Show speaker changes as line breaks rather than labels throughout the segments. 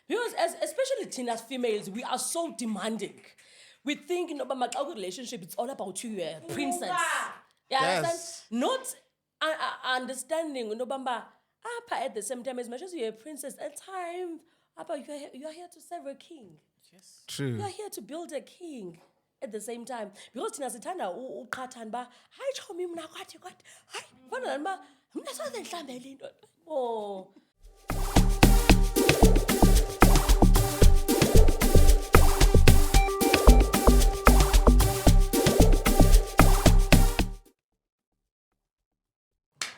Because especially teen as females, we are so demanding. We think in a relationship, it's all about you, princess. Yeah,
Yes.
not understanding at the same time, as much as you're a princess, at times you are here to serve a king.
Yes. True.
You are here to build a king at the same time. Because thina sithanda uqhathana ba hayi chomi mina kwathi hayi fana noma mina soze ngihlambele into. Oh.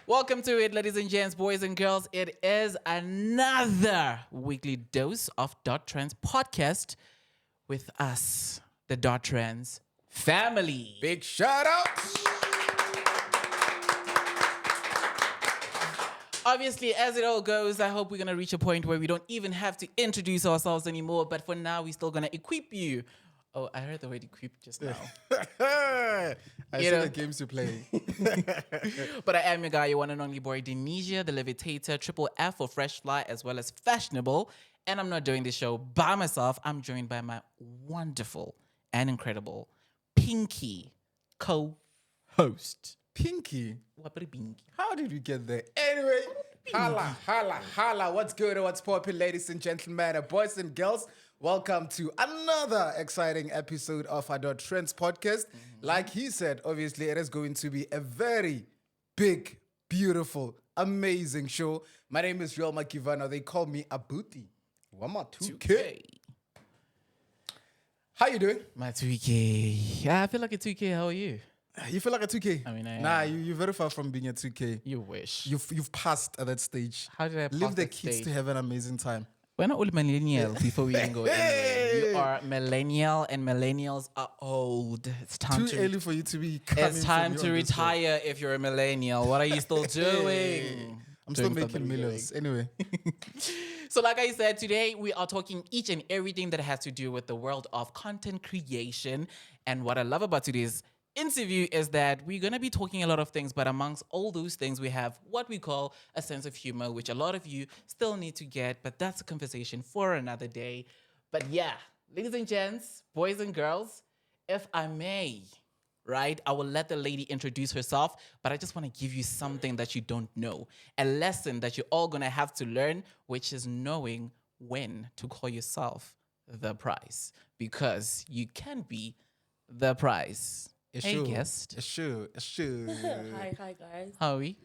Welcome to it, ladies and gents, boys and girls. It is another weekly dose of Dot Trends podcast with us, the Dot Trends family.
Big shout outs.
Obviously, as it all goes, I hope we're going to reach a point where we don't even have to introduce ourselves anymore. But for now, we're still going to equip you. Oh, I heard the word equip just now.
I see
know.
the games you play.
But I am your guy, your one and only boy, Denisha, the Levitator, Triple F for Fresh Fly, as well as Fashionable. And I'm not doing this show by myself. I'm joined by my wonderful and incredible Pinky co-host.
Pinky.
What about Pinky?
How did we get there? Anyway, holla. What's good? What's poppin', ladies and gentlemen, boys and girls? Welcome to another exciting episode of our Dot Trends podcast. Like he said, obviously, it is going to be a very big, beautiful, amazing show. My name is Real Makivano. They call me Abuti. Wama 2K. How you doing?
My 2K. Yeah, I feel like a 2K. How are you?
You feel like a 2K?
I mean, I
Nah,
am.
you're very far from being a 2K.
You wish.
You've passed at that stage.
How did I pass
Leave the
that
kids
stage?
to have an amazing time.
We're not all millennials before we even go anywhere. You are millennial and millennials are old. It's time
Too
to
early for you to be coming
It's time
from
to
your underscore.
retire if you're a millennial. What are you still doing?
I'm still
Doing
making
something
millions. Anyway.
So like I said, today we are talking each and everything that has to do with the world of content creation. And what I love about today's interview is that we're going to be talking a lot of things, but amongst all those things, we have what we call a sense of humor, which a lot of you still need to get, but that's a conversation for another day. But yeah, ladies and gents, boys and girls, if I may, right, I will let the lady introduce herself, but I just want to give you something that you don't know, a lesson that you're all going to have to learn, which is knowing when to call yourself the prize, because you can be the prize. Hey, guest.
Sure.
Hi guys.
How are we?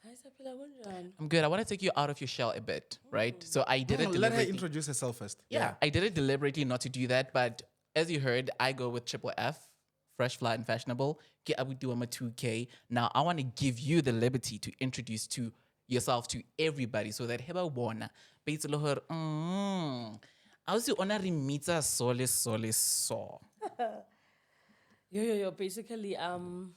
Hi Saphila kunjani?
I'm good. I want to take you out of your shell a bit, right? So I did it
Let her
deliberately.
introduce herself first.
Yeah, I did it deliberately not to do that, but as you heard, I go with Triple F, Fresh, Fly, and Fashionable. I would do a 2K. Now, I want to give you the liberty to introduce to yourself to everybody so that heba bona. Basically, her, I was the honor meter so.
Yo. Basically, I'm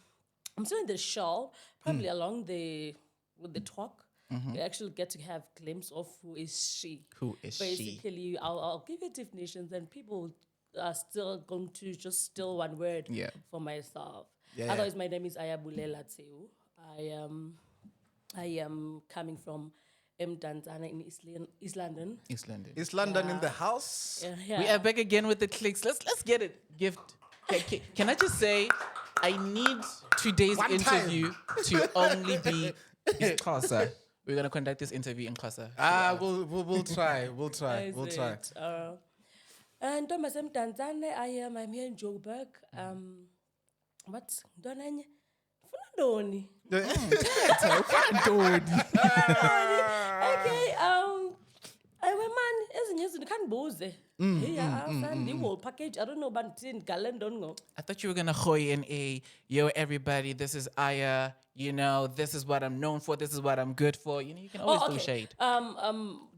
still in the show, probably along with the talk. You actually get to have glimpse of who is she.
Who is she?
Basically, I'll give you definitions, and people are still going to just steal one word
Yeah.
for myself.
Yeah.
Otherwise, my name is Ayabulela Tseu. I am coming from Mdantsane in East London.
East London.
Is London in the house?
Yeah.
We are back again with the clicks. Let's get it. Gift. Can I just say, I need today's
One time.
interview to only be in Xhosa. We're gonna conduct this interview in Xhosa.
We'll try. We'll try.
And Thomas Mdantsane, I'm here in Joburg. What's Donanye? Funandoni. Okay, I went man, isn't yes, you can't booze. Yeah, the whole package. I don't know, but in Galendon.
I thought you were gonna hoy in a yo everybody. This is Aya. You know, this is what I'm known for. This is what I'm good for. You know, you can always throw shade.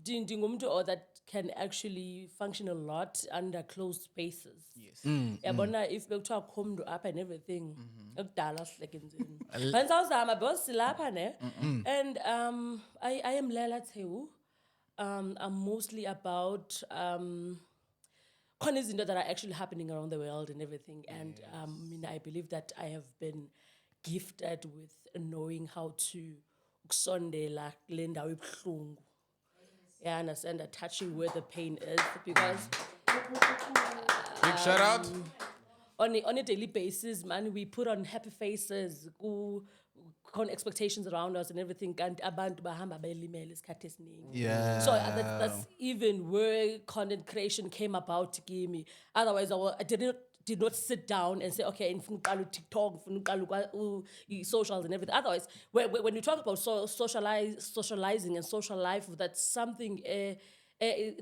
Dingumdu or that can actually function a lot under closed spaces.
Yes.
Yabona if bekuthiwa khomntu apha and everything ekudala sihleke nzini manje sawuzama because silapha ne and I am Lela Teu. I'm mostly about khona izinto that are actually happening around the world and everything, and I believe that I have been gifted with knowing how to ukusondela kule ndawo ebuhlungu. yeah, I understand touching where the pain is because
Big shout out.
on a daily basis, man, we put on happy faces, on expectations around us and everything. And abantu bahamba belimele isikhathi esiningi.
Yeah.
So that's even where content creation came about to give me. Otherwise, I did not sit down and say, okay, in TikTok, socials and everything. Otherwise, when you talk about socializing and social life, that's something.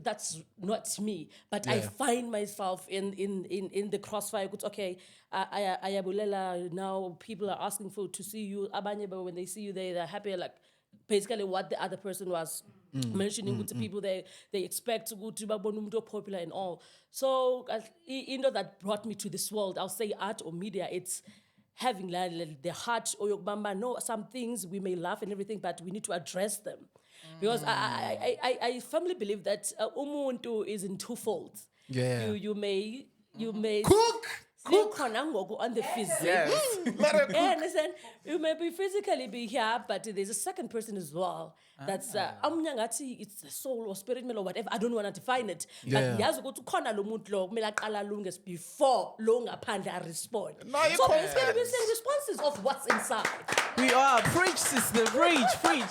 That's not me, but I find myself in the crossfire. Okay, I now people are asking to see you. Abanye, but when they see you, they're happy. Like basically what the other person was mentioning to people, they expect to go to babonu popular and all. So that brought me to this world. I'll say art or media. It's having the heart or yokubamba. No, some things we may laugh and everything, but we need to address them. Because I firmly believe that umuntu is in two folds.
Yeah.
You may
Cook!
on the physics.
Yes. Let her cook.
And listen, you may be physically be here, but there's a second person as well. That's it's the soul or spirit or whatever. I don't want to define it.
Yeah.
But yazi ukuthi khona lo muntu lo kumele aqala lungest before lo ngaphandle respond.
No, you
So
can't.
basically we're saying responses of what's inside.
We are preach, sister, preach.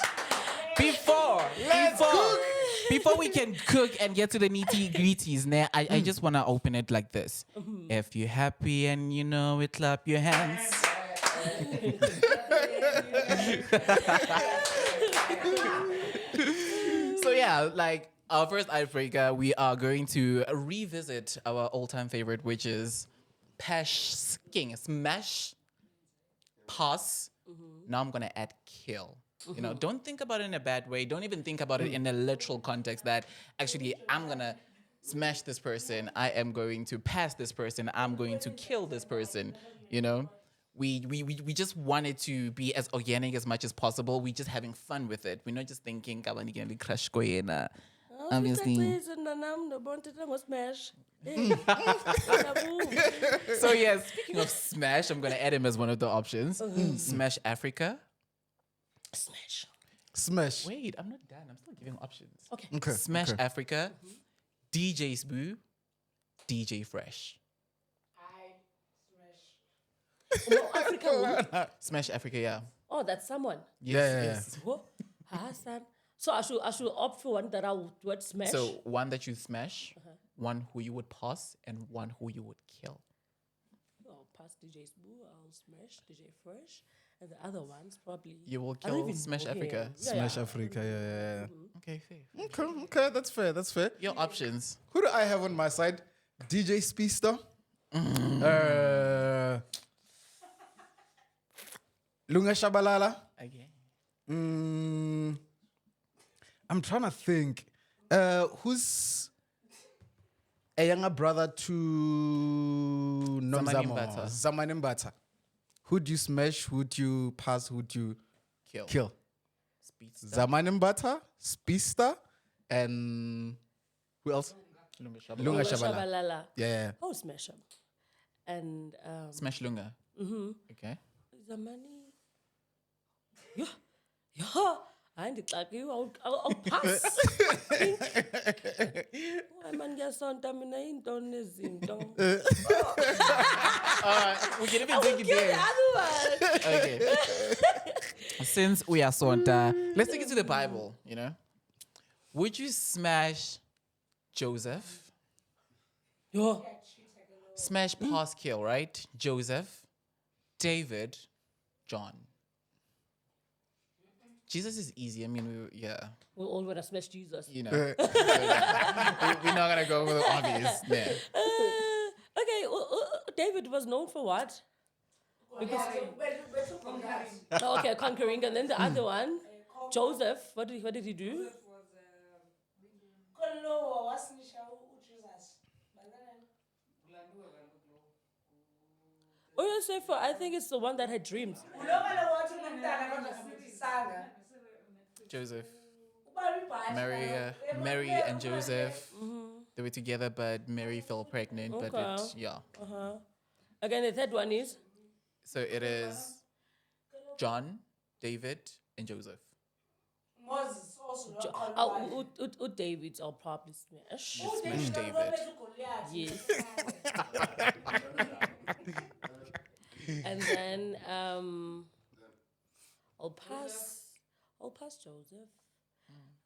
Before we can cook and get to the nitty gritties, I just want to open it like this. If you're happy and you know it, clap your hands. So yeah, like our first icebreaker, we are going to revisit our all-time favorite, which is smash, pass. Now I'm gonna add kill. You know, don't think about it in a bad way. Don't even think about it in a literal context that actually I'm gonna smash this person. I am going to pass this person. I'm going to kill this person. You know, we just want it to be as organic as much as possible. We're just having fun with it. We're not just thinking, crush koyena. Obviously. So yeah, speaking of smash, I'm gonna add him as one of the options. Smash Africa.
Smash.
Wait, I'm not done. I'm still giving options.
Okay.
Smash Africa, DJ Spoo, DJ Fresh.
Africa.
Smash Africa, yeah.
Oh, that's someone.
Yes.
Who? Hassan. So I should opt for one that I would smash.
So one that you smash, one who you would pass, and one who you would kill.
I'll pass DJ Spoo, I'll smash DJ Fresh, and the other ones probably.
You will
I don't
kill
even
Smash
know
Africa.
him.
Smash Africa, yeah.
Okay, fair.
Okay, that's fair.
Your options.
Who do I have on my side? DJ Speedster. Lunga Shabalala.
Okay.
I'm trying to think. Who's a younger brother to
Zamani
Nomzamo?
Mbata.
Zamani Mbata. Who'd you smash? Who'd you pass? Who'd you kill?
Speedster.
Zamani Mbata, Speedster, and who else? Lunga Shabala.
Shabalala.
Yeah.
Oh, smash him. And
Smash Lunga. Okay.
Zamani. Yeah. I need like you. I'll pass. Why man get sonta mina into nezinto.
We can even
I
take
will
it
kill the
there.
other one.
Okay. Since we are Sonta, let's take it to the Bible, you know. Would you smash Joseph?
Yo.
Smash, pass, kill, right? Joseph, David, John. Jesus is easy. I mean,
We all want to smash Jesus.
you know. We're not going to go with the obvious. Yeah.
Okay, David was known for what? Because okay, conquering, and then the other one, Joseph. What did he do? Oh, Yosef, I think it's the one that had dreams.
Joseph. Mary and Joseph, they were together, but Mary fell pregnant. But it,
Again, the third one is
So it is John, David, and Joseph.
David, I'll probably smash.
Smash David.
Yes. And then I'll pass Joseph.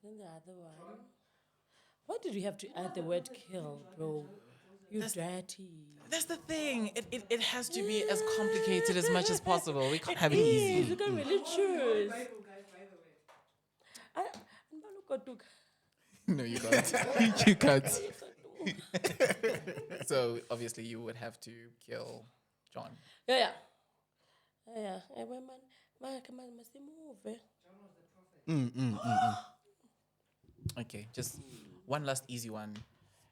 Then the other one. Why did we have to add the word kill, bro? You dirty.
That's the thing. It has to be as complicated as much as possible. We can't have it
Yes,
easy.
you can really choose.
No, you can't. You can't. So obviously you would have to kill John.
Yeah. Eh, man, come on, must move.
Okay, just one last easy one.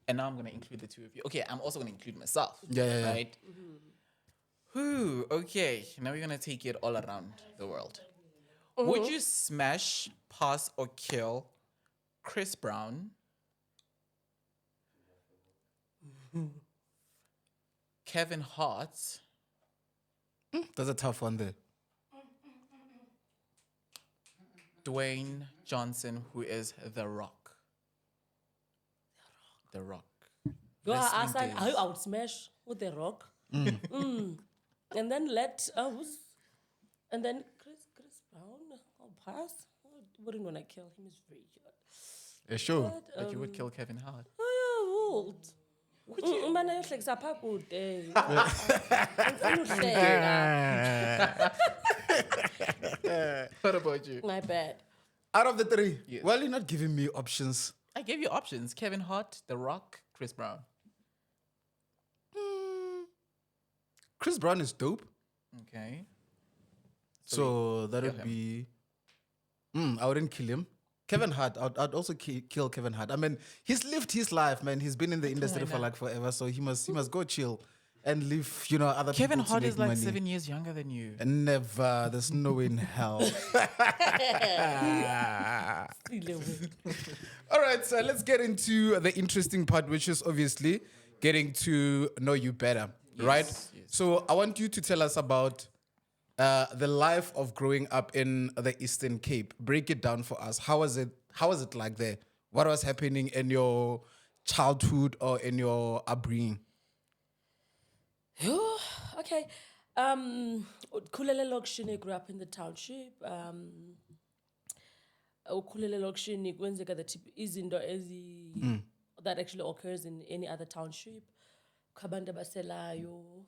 And now I'm going to include the two of you. Okay, I'm also going to include myself.
Yeah.
Right? Whew, okay, now we're going to take it all around the world. Would you smash, pass, or kill Chris Brown, Kevin Hart,
That's a tough one there.
Dwayne Johnson, who is The Rock? The Rock.
Go
Wrestling
ask
days.
I would smash with the rock. And then and then Chris Brown, I'll pass. I wouldn't want to kill him, he's very short.
Yeah, sure.
But you would kill Kevin Hart.
Oh, old. Man, I like Sapa good day.
What about you?
My bad.
Out of the three,
Yes.
well, you're not giving me options.
I gave you options. Kevin Hart, The Rock, Chris Brown.
Chris Brown is dope.
Okay.
So that
kill
would
him.
be. I wouldn't kill him. Kevin Hart, I'd also kill Kevin Hart. I mean, he's lived his life, man. He's been in the industry for like forever, so he must go chill and live, other
Kevin
people to
Hart
make
is like
money.
7 years younger than you.
Never. There's no way in hell. All right, so let's get into the interesting part, which is obviously getting to know you better, right?
yes.
So I want you to tell us about the life of growing up in the Eastern Cape. Break it down for us. How was it like there? What was happening in your childhood or in your upbringing?
Okay. Khulele Lokshini grew up in the township. Khulele Lokshini kwenzeka the izinto that actually occurs in any other township. Khabanda baselayo,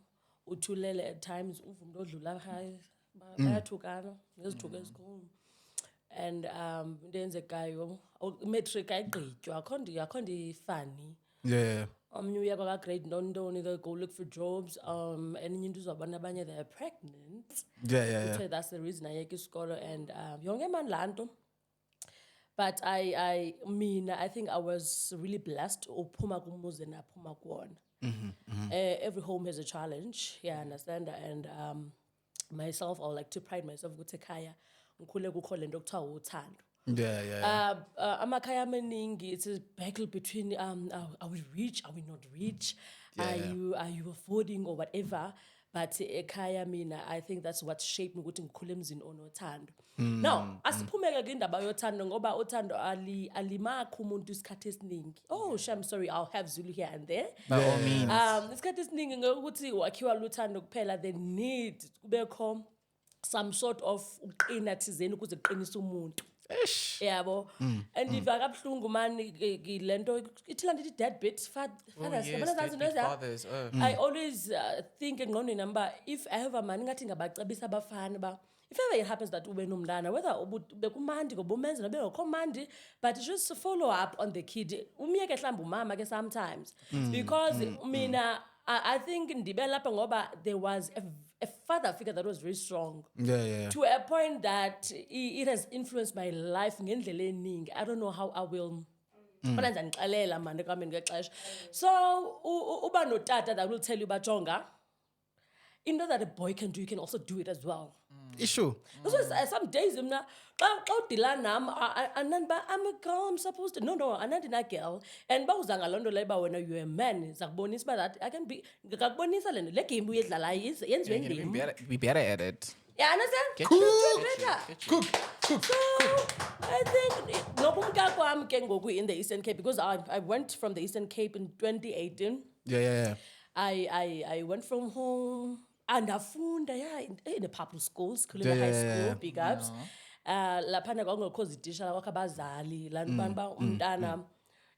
uthulele at times uvumdo odlula high bayathukana ngezithuko ezikhulu. And into eyenzekayo matric ayigqitywa akho ndifani.
Yeah.
New Year got grade London, they go look for jobs. And you do abanye they're pregnant.
Yeah.
So that's the reason I take school and young man lanto. But I think I was really blessed. Every home has a challenge. Yeah, I understand. And myself, I would like to pride myself with Kaya.
Yeah.
Amakhaya amaningi, it's a battle between are we rich, are we not rich, are you affording or whatever. But ekhaya mina, I think that's what shaped me ukuthi ngikhule emzini onothando. Now asiphumeke ke indaba yothando ngoba uthando alimakho umuntu isikhathi esiningi. Oh, I'm sorry, I'll have Zulu here and there.
By all means.
Isikhathi esiningi ngokuthi wakhiwa luthando kuphela, they need kubekho some sort of uqina thizeni ukuze kuqinise umuntu. Yabo. And if akabuhlungu man lento ithila ndithi deadbeat fathers
deadbeat fathers.
I always think engqondweni namba if ever man ngathi ngabacebisa abafana ba if ever it happens that ube nomntana whether bekumandi ngoba umenze nobe ngokho mandi, but just follow up on the kid umiyeke mhlawumbe umama ke sometimes because mina I think ndibe lapha ngoba there was a father figure that was very strong.
Yeah.
To a point that it has influenced my life ngendlela eningi. I don't know how I will. So uba no tata that will tell you about Jonga. You know that a boy can do, you can also do it as well.
Issue.
That's why some days I'm a girl, I'm supposed to. No, I'm not a girl. And when you're a man, that I can be.
We better at it.
Yeah, understand?
Get
To
you.
do
Get you.
better.
Get you.
Cook.
So I think nokumka kwami ke ngoku in the Eastern Cape because I went from the Eastern Cape in 2018.
Yeah.
I went from home and afunda in the public schools, Kulina
Yeah.
High School, big ups. Laphana kwangekho zititshala kwakho abazali lantu bani ba umntana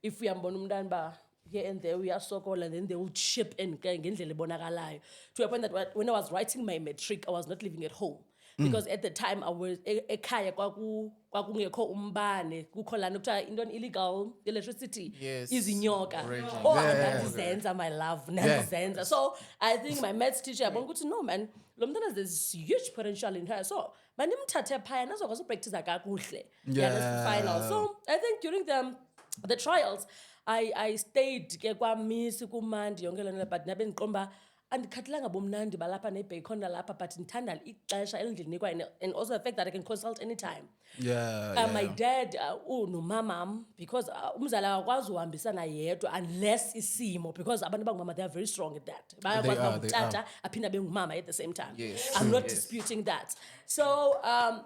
if uyambona umntana ba here and there uyasokola, then they would chip in ngendlela ebonakalayo to a point that when I was writing my matric I was not living at home because at the time I was ekhaya kwakungekho umbane kukho lana kuthiwa into illegal electricity
Yes.
izinyoka
Raging.
andizenza my love nandizenza. So I think my maths teacher yabona ukuthi no man lo mntana there's huge potential in her, so mandimthathe phaya nazokwazi upractice kakuhle final. So I think during the trials I stayed ke kwamisi kumandi yonke lona but nabe ndiqomba andikhathalanga bomnandi balapha nebacon lapha but ndithanda ixesha elindinikwa and also the fact that I can consult anytime. My dad nomamam because umzali akakwazi uhambisana yedwa unless isimo because abantu bangumama they are very strong at that. Bayakwazi bangutata aphinda bengumama at the same time.
Yes.
I'm not disputing that. So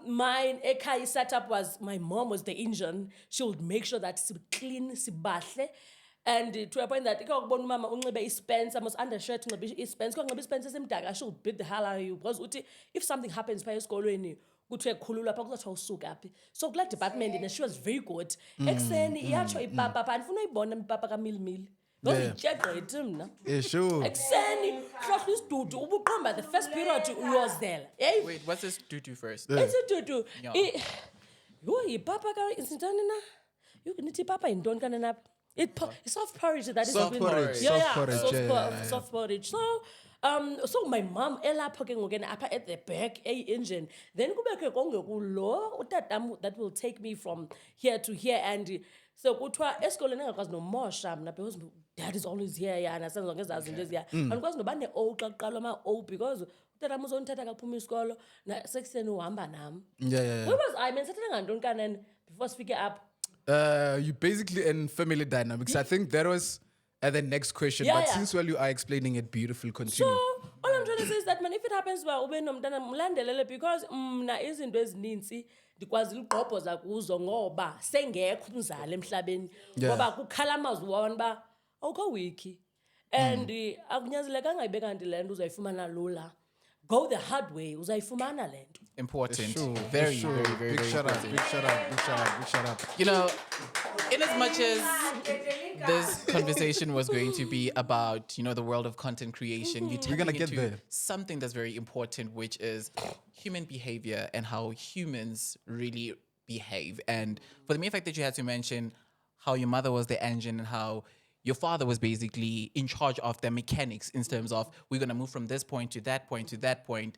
mine ekhaya setup was my mom was the engine. She would make sure that clean sibahle. And to a point that ikakubona umama unxibe ispence almost undershirt unxibe ispence konxibe ispence esimdaka she'll beat the hell out of you because uthi if something happens phaya esikolweni kuthiwe khulula pha kuzothiwa usuka phi. So kulaa department and she was very good. Ekuseni iyatsho ipapa pha andifuna uyibona ipapa kamilimili because ityegqithi mna.
Sure.
Ekuseni hlohla isidudu ubuqomba the first period uyozela.
Wait, what's this tutu first?
It's isidudu. Yho yipapa ka isintoni na? Nithi ipapa yintoni kanena apha? It's soft porridge that is
Soft porridge.
Soft porridge. So my mom elapho ke ngoku apha at the back engine then kubekho kongekulo utatam that will take me from here to here and so kuthiwa esikolweni engakwazi nomosha mna because dad is always here yana senza zonke ezaa zinto eziya andikwazi noba ne-o xa kuqalwa ama-o because utatam uzondithatha kaphuma isikolo sekuseni uhamba nam. Where was I mensathetha ngantoni kanene before sifike up?
You basically in family dynamics. I think that was the next question. Since you are explaining it beautiful, continue.
So all I'm trying to say is that man, if it happens well, ube nomntana mlandelele because mna izinto ezininzi ndikwazi uqobhoza kuzo ngoba sengekho umzali emhlabeni ngoba kukhala amazwi wona ba awukho wiki and akunyanzelekanga ibe kanti le nto uzayifumana lula. Go the hard way, uzayifumana le nto.
Important.
Sure,
Very
big shout out,
important.
big shout out.
You know, in as much as this conversation was going to be about, the world of content creation, you're
gonna
tapping
get
into
there.
something that's very important, which is human behavior and how humans really behave. And for the mere fact that you had to mention how your mother was the engine and how your father was basically in charge of the mechanics in terms of we're going to move from this point to that point to that point.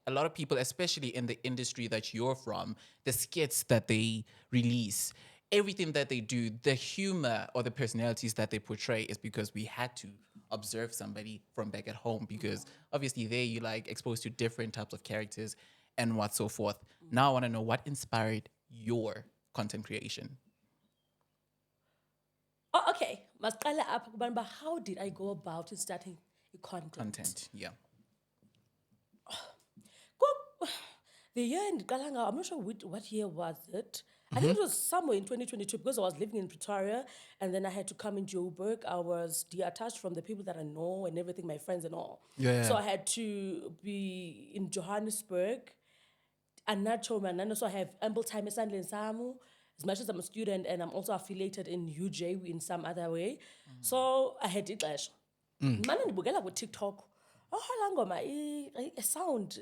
A lot of people, especially in the industry that you're from, the skits that they release, everything that they do, the humor or the personalities that they portray is because we had to observe somebody from back at home because obviously there you're like exposed to different types of characters and what so forth. Now I want to know what inspired your content creation.
Oh, okay. Masqala apha kubani ba how did I go about starting content?
Yeah.
The year ndiqala ngawo, I'm not sure what year was it. I think it was somewhere in 2022 because I was living in Pretoria and then I had to come in Joburg. I was detached from the people that I know and everything, my friends and all. So I had to be in Johannesburg and not Choman. So I have ample time in Samu. As much as I'm a student and I'm also affiliated in UJ in some other way. So I had it. Mana ndibukela ku TikTok. Langoma a sound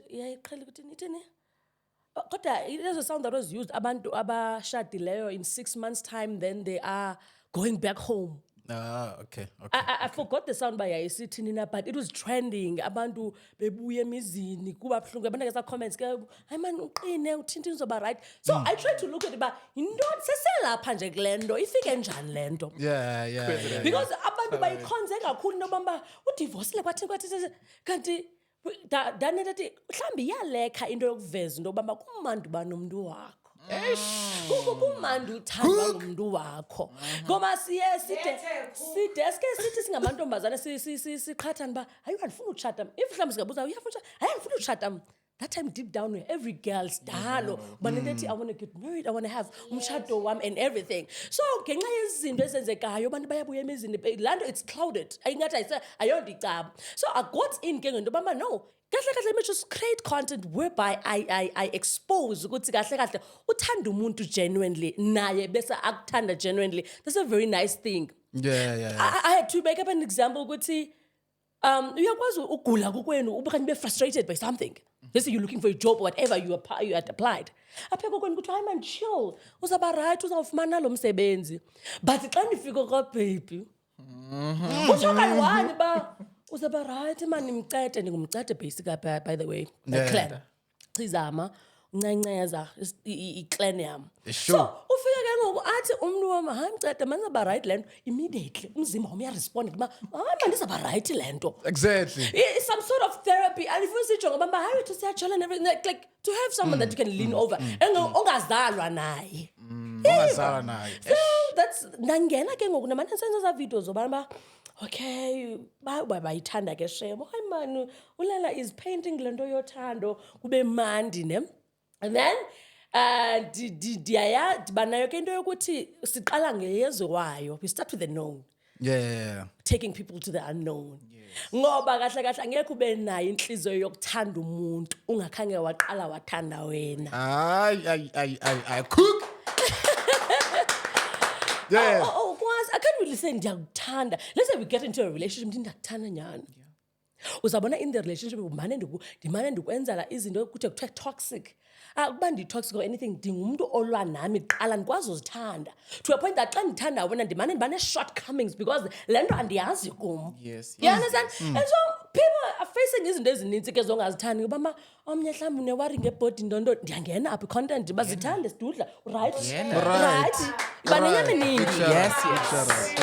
there's a sound that was used abantu abashadileyo in 6 months time then they are going back home.
Okay.
I forgot the sound by yayisithini but it was trending abantu bebuya emizini kuba buhlungu abantu ngesa comments ke hayi man uqine uthinta izoba right. So I tried to look at it but into seselapha nje kulento ifike njani lento.
Yeah.
Because abantu bayikhonze kakhulu nobamba udivorce kwathi kanti danetathi mhlambi iyalekha into yokuveza into obamba kumandi banomntu wakho. Kumandi uthandwa ngumuntu wakho ngoba side sithi singamantombazana siqhathana ba hayi andifuna utshata if mhlawumbe singabuza uyafuna hayi andifuna utshata that time deep down, every girl's dalo. But I want to get married, I want to have umshado wam and everything. So, ngenxa yezinto ezenzekayo, abantu bayabuya emizini, land it's clouded. Ayingathi ayondicaba. So I got in ke ngento bamba no. Let me just create content whereby I expose ukuthi kahle uthanda umuntu genuinely naye bese akuthanda genuinely. That's a very nice thing.
Yeah.
I had to make up an example ukuthi uyakwazi ugula kokwenu ubekanye be frustrated by something. Let's say you're looking for a job or whatever you had applied. Apha kokwenu kuthi hayi man chill. Uzaba right uzawufumana lo msebenzi. But xa nifika kwa baby. Usho kanjani ba uzaba right man nimcede ningumcede basic by the way. The clan. Sizama uncanceza iclan yami.
Sure.
So ufika ke ngoku athi umuntu wami hayi mcede manizaba right lento immediately umzimba wami uyarespond kuba hayi mandizaba right lento.
Exactly.
It's some sort of therapy and if you say ngoba hayi to say and everything like to have someone that you can lean over ongazalwa naye.
Ongazalwa naye.
So that's nangena ke ngoku namanje senza videos zobana okay bayithanda ke shebo hayi man ulala is painting lento yothando kube mandi ne and then dibanayo ke into yokuthi siqala ngeyeziwayo we start with the known.
Yeah.
Taking people to the unknown. Ngoba kahle angeke ube nayo inhliziyo yokuthanda umuntu ungakhange waqala wathanda wena.
I cook. Yeah.
Oh, I can't really say ndiyakuthanda. Let's say we get into a relationship ndiyakuthanda nyani. Uzabona in the relationship ndimane ndikwenzela izinto kuthiwa toxic. Akuba ndi-toxic or anything ndingumuntu olwa nami qala ndikwazi uzithanda to a point that xa ndithanda wena ndimane ndiba ne-shortcomings because le nto andiyazi kum.
Yes.
You understand? And so people are facing izinto ezininzi ke zongazithandi ngoba omnye mhlawumbi unewari ngebhodi ntonto ndiyangena apha i-content bazithande sidudla right iba nenyama eningi.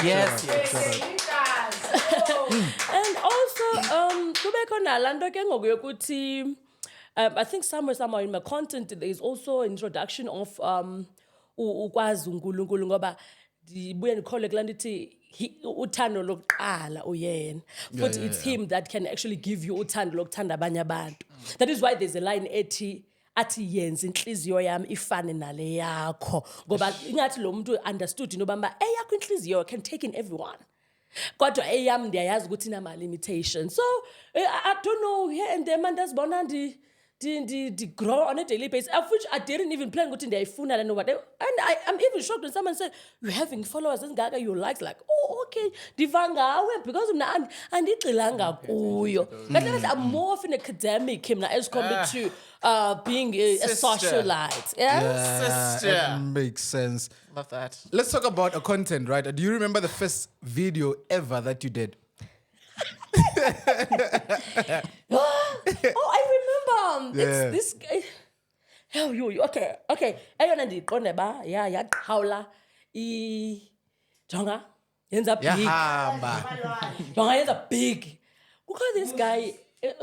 Yes.
And also kubekho nalaa nto ke ngoku yokuthi I think somewhere in my content there is also an introduction of ukwazi uNkulunkulu ngoba ndibuye ndikhole kulaa nto ithi uthando lokuqala uyena futhi it's him that can actually give you uthando lokuthanda abanye abantu. That is why there's a line athi yenza inhliziyo yami ifane nale yakho ngoba ingathi lo muntu understood inobamba eyakho inhliziyo can take in everyone. Kodwa eyami ndiyayazi ukuthi inama limitation. So I don't know here and there man ndazibona grow on a daily basis, of which I didn't even plan ukuthi ndiyayifuna and whatever. And I'm even shocked when someone said, you're having followers ezingaka you like oh okay ndiva ngawe because mna andigxilanga kuyo. Kahle I'm more of an academic himna as compared to being a socialite.
Sister. That makes sense.
Love that.
Let's talk about a content, right? Do you remember the first video ever that you did?
I remember.
Yeah.
It's this guy. Oh, you okay. Ayona ndiqonde ba yaqhawula jonga yenza big.
Yahamba.
Jonga yenza big. Kukho this guy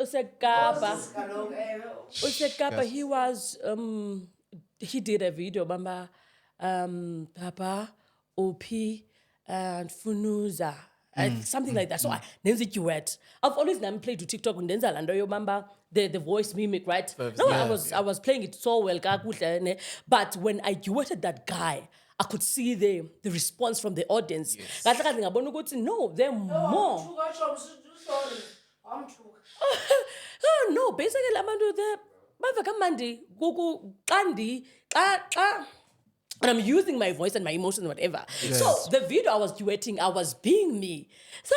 usekapa. He did a video bamba Papa OP and Funuza. Something like that. So nenza duet. I've always played to TikTok and nenza lando yo mamba the voice mimic, right? I was playing it so well, but when I duetted that guy, I could see the response from the audience. No, they're more. No, basically and I'm using my voice and my emotions and whatever.
Yes.
So the video I was duetting, I was being me. So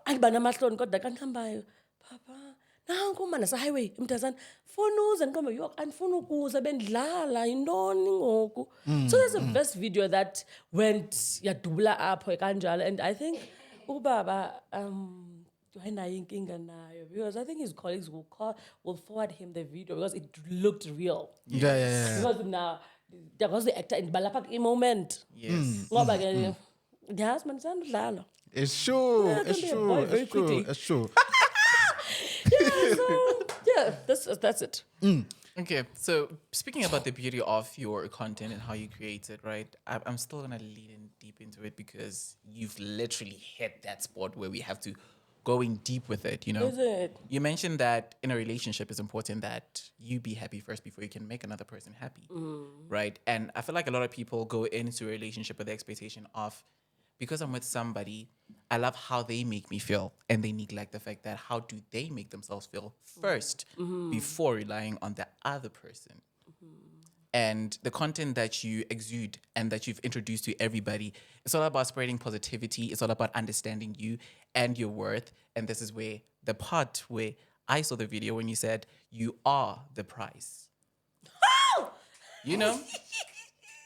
I banamahlon got that kankambayo. Papa, nangu mana sa highway mntazana fonuza ngiqombe yok andifuna ukuza bendlala yintoni ngoku. So that's the first video that went yadubula apho kanjalo and I think ubaba because I think his colleagues will forward him the video because it looked real.
Yeah.
Because now there was the actor in balapaka moment.
Yes.
Ngoba ke yes man sandudlala.
It's true.
Yeah,
It's
don't be a
true.
boy
It's
very
true.
quickly.
It's true.
That's it.
Okay, so speaking about the beauty of your content and how you create it, right? I'm still gonna lead in deep into it because you've literally hit that spot where we have to going deep with it, you know.
Is it?
You mentioned that in a relationship it's important that you be happy first before you can make another person happy, right? And I feel like a lot of people go into a relationship with the expectation of, because I'm with somebody, I love how they make me feel, and they neglect the fact that how do they make themselves feel first before relying on the other person. And the content that you exude and that you've introduced to everybody, it's all about spreading positivity. It's all about understanding you and your worth. And this is where the part where I saw the video when you said, you are the prize. You know,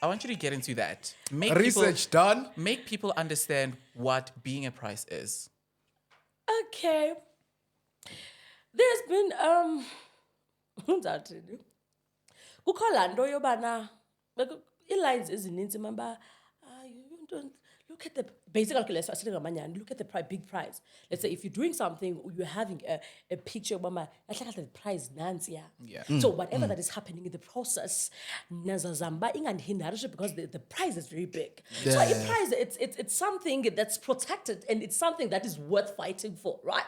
I want you to get into that.
Research done.
Make people understand what being a prize is.
Okay. There's been kukho laa nto yobana ii-lines ezininzi mamba look at the basically let's say look at the big prize. Let's say if you're doing something, you're having a picture of the prize nansi.
Yeah.
So whatever that is happening in the process, nazazamba ingandihindarishi because the prize is very big.
Yeah.
So a prize, it's something that's protected and it's something that is worth fighting for, right?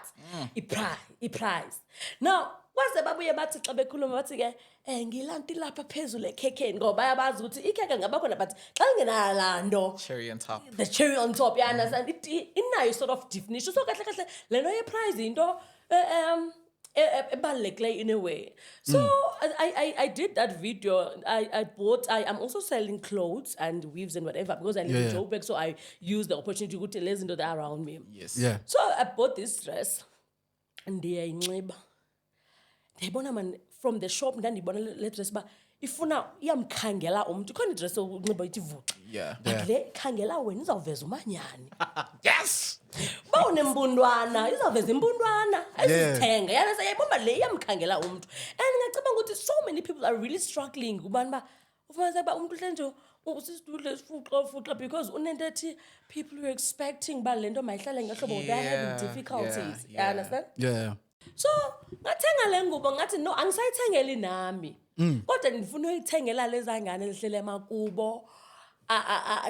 A prize. Now, waze babuye bathi xa bekhuluma bathi ke ngilanti lapha phezulu ekhekeni ngoba bayabazi ukuthi ikheke ngabakhona but xa ngenala nto
Cherry on top.
the cherry on top, yeah, understand? Inayo sort of definition. So kahle le nto ye-prize into ebalulekileyo in a way. So I did that video. I'm also selling clothes and weaves and whatever because I live in Joburg, so I use the opportunity to tell into that around me.
Yes.
Yeah.
So I bought this dress and ndiyayinxiba. Ndiyayibona man from the shop ndandiyibona le dress ba ifuna iyamkhangela umuntu khona idress unxiba ithi vuqa.
Yeah.
But le khangela wena izawuveza umanyani.
Yes.
Ba unembundwana izawuveza imbundwana ayizithenga yana sayayibomba le iyamkhangela umuntu. And ngicabanga ukuthi so many people are really struggling kubani ba ufanele ba umuntu hlenje usisitudle sifuqa because unento ethi people were expecting ba lento mayihlale ngehlobo they are having difficulties. You understand?
Yeah.
So ngathenga le ngubo ngathi no angisayithengeli nami kodwa ndifuna uyithengela lezangane lihlele emakubo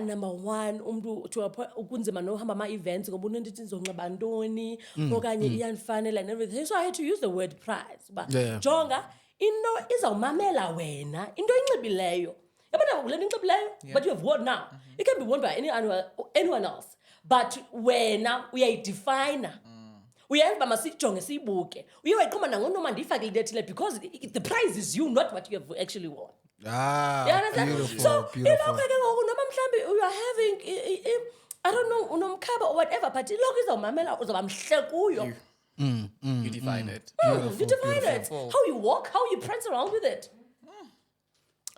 number 1 umuntu ukunzima nohamba ama events ngoba unento ithi ngizonxiba ntoni okanye iyanfanele and everything, so I had to use the word prize ba jonga into izawumamela wena into inxibileyo yabona kule nto inxibileyo but you have worn now it can be worn by anyone else but wena uyayidefine. Uyazi masijonge siyibuke uyewayiqoma nangonoma ndiyifakile lethile because the prize is you, not what you have actually won.
Beautiful,
So
beautiful.
noma mhlambi you are having I don't know unomkhaba or whatever but ilokhu izawumamela uzaba mhle kuyo.
You define it.
You define it. How you walk, how you prance around with it.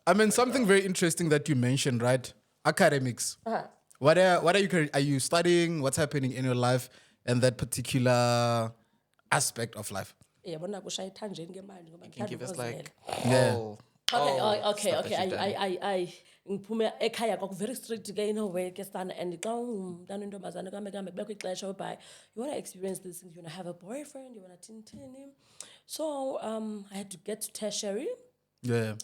I mean, something very interesting that you mentioned, right? Academics. What are you studying? What's happening in your life and that particular aspect of life?
Yabona kushaya ithanjeni ngemali ngoba
Can you give us like
Okay. I ngiphume ekhaya kwaku very strict ke way ke sana and xa ungumntana intombazane kambe kubekho ixesha whereby you want to experience these things, you want to have a boyfriend, you want to tintini. So I had to get to tertiary.
Yeah.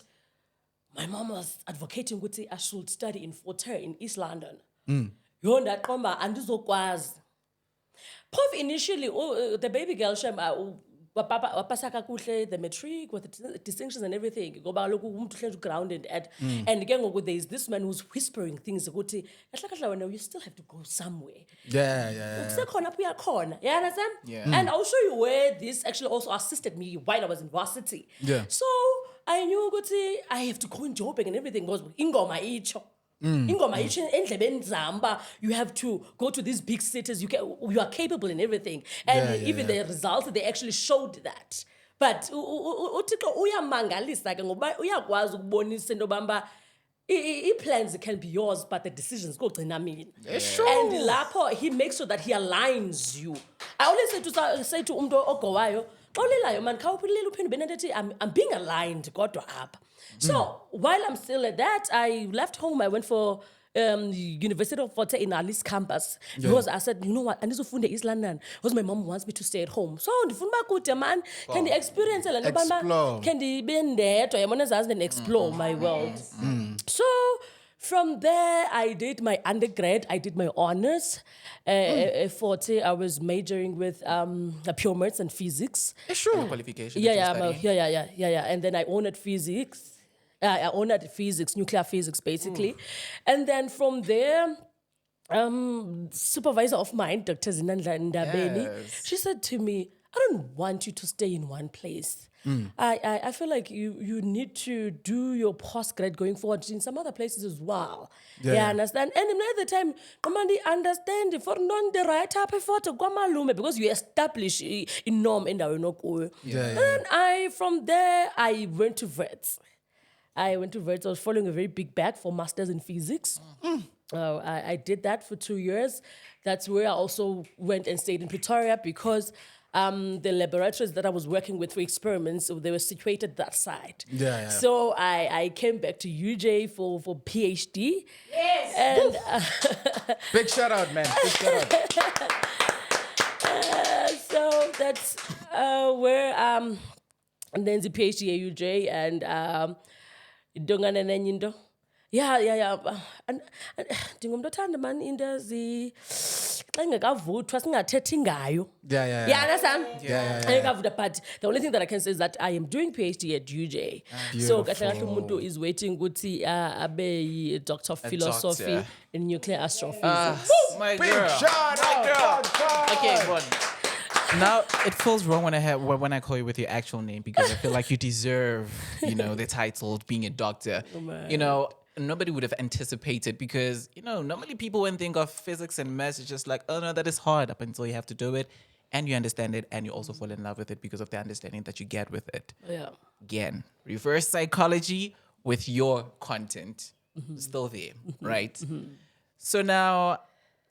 My mom was advocating ukuthi I should study in Fort Hare in East London. Yo ndaqomba andizokwazi. Prof initially the baby girl wapasa kakuhle the matric with the distinctions and everything ngoba lokhu umuntu hlenje grounded at and ke ngoku there is this man who's whispering things ukuthi kahle wena you still have to go somewhere.
Yeah.
Usekhona apho uyakhona. You understand?
Yeah.
And I'll show you where this actually also assisted me while I was in varsity.
Yeah.
So I knew ukuthi I have to go in Joburg and everything because ingoma icho. Ingoma icho endlebeni zamba, you have to go to these big cities, you are capable in everything. And even the results, they actually showed that. But uThixo uyamangalisa ke ngoba uyakwazi ukubonisa into bamba plans can be yours but the decisions go gcina mina. And lapho he makes sure that he aligns you. I always say to umuntu ogowayo xolilayo man khawuphilile uphinde benethi I'm being aligned kodwa apha. So while I'm still at that, I left home. I went for University of Fort Hare in Alice campus because I said, you know what, I need to fund East London because my mom wants me to stay at home. So ndifuna kude man, can the experience
Explore.
can the be there to and explore my world. So From there, I did my undergrad. I did my honors. At 40, I was majoring with pure maths and physics.
Sure. Qualification.
Yeah. And then I honored physics. I honored physics, nuclear physics, basically. And then from there, supervisor of mine, Dr. Zinandla Ndabeni,
Yes.
she said to me, I don't want you to stay in one place. I feel like you need to do your postgrad going forward in some other places as well. Yeah, understand? And another time, Kamandi understand for non the right up for to Guamalume because you establish a norm in our no. And from there I went to Vets. I was following a very big bag for masters in physics. I did that for 2 years. That's where I also went and stayed in Pretoria because the laboratories that I was working with for experiments, they were situated that side. So I came back to UJ for PhD.
Yes.
And
Big shout out, man. Big shout out.
so that's where and then the PhD at UJ and Dongana Nanyindo. Yeah. And ndingumntu othanda man into xa ingekavuthwa singathethi ngayo. Yeah, understand?
Yeah.
But the only thing that I can say is that I am doing PhD at UJ. So kahle kahle umuntu is waiting ukuthi abe doctor of philosophy
doctor.
in nuclear astrophysics.
My
Big
girl.
shout out.
Okay, but now it feels wrong when I call you with your actual name because I feel like you deserve, the title of being a doctor. Nobody would have anticipated because, normally people when think of physics and maths, it's just like, oh no, that is hard up until you have to do it and you understand it and you also fall in love with it because of the understanding that you get with it.
Yeah.
Again, reverse psychology with your content. Still there, right? So now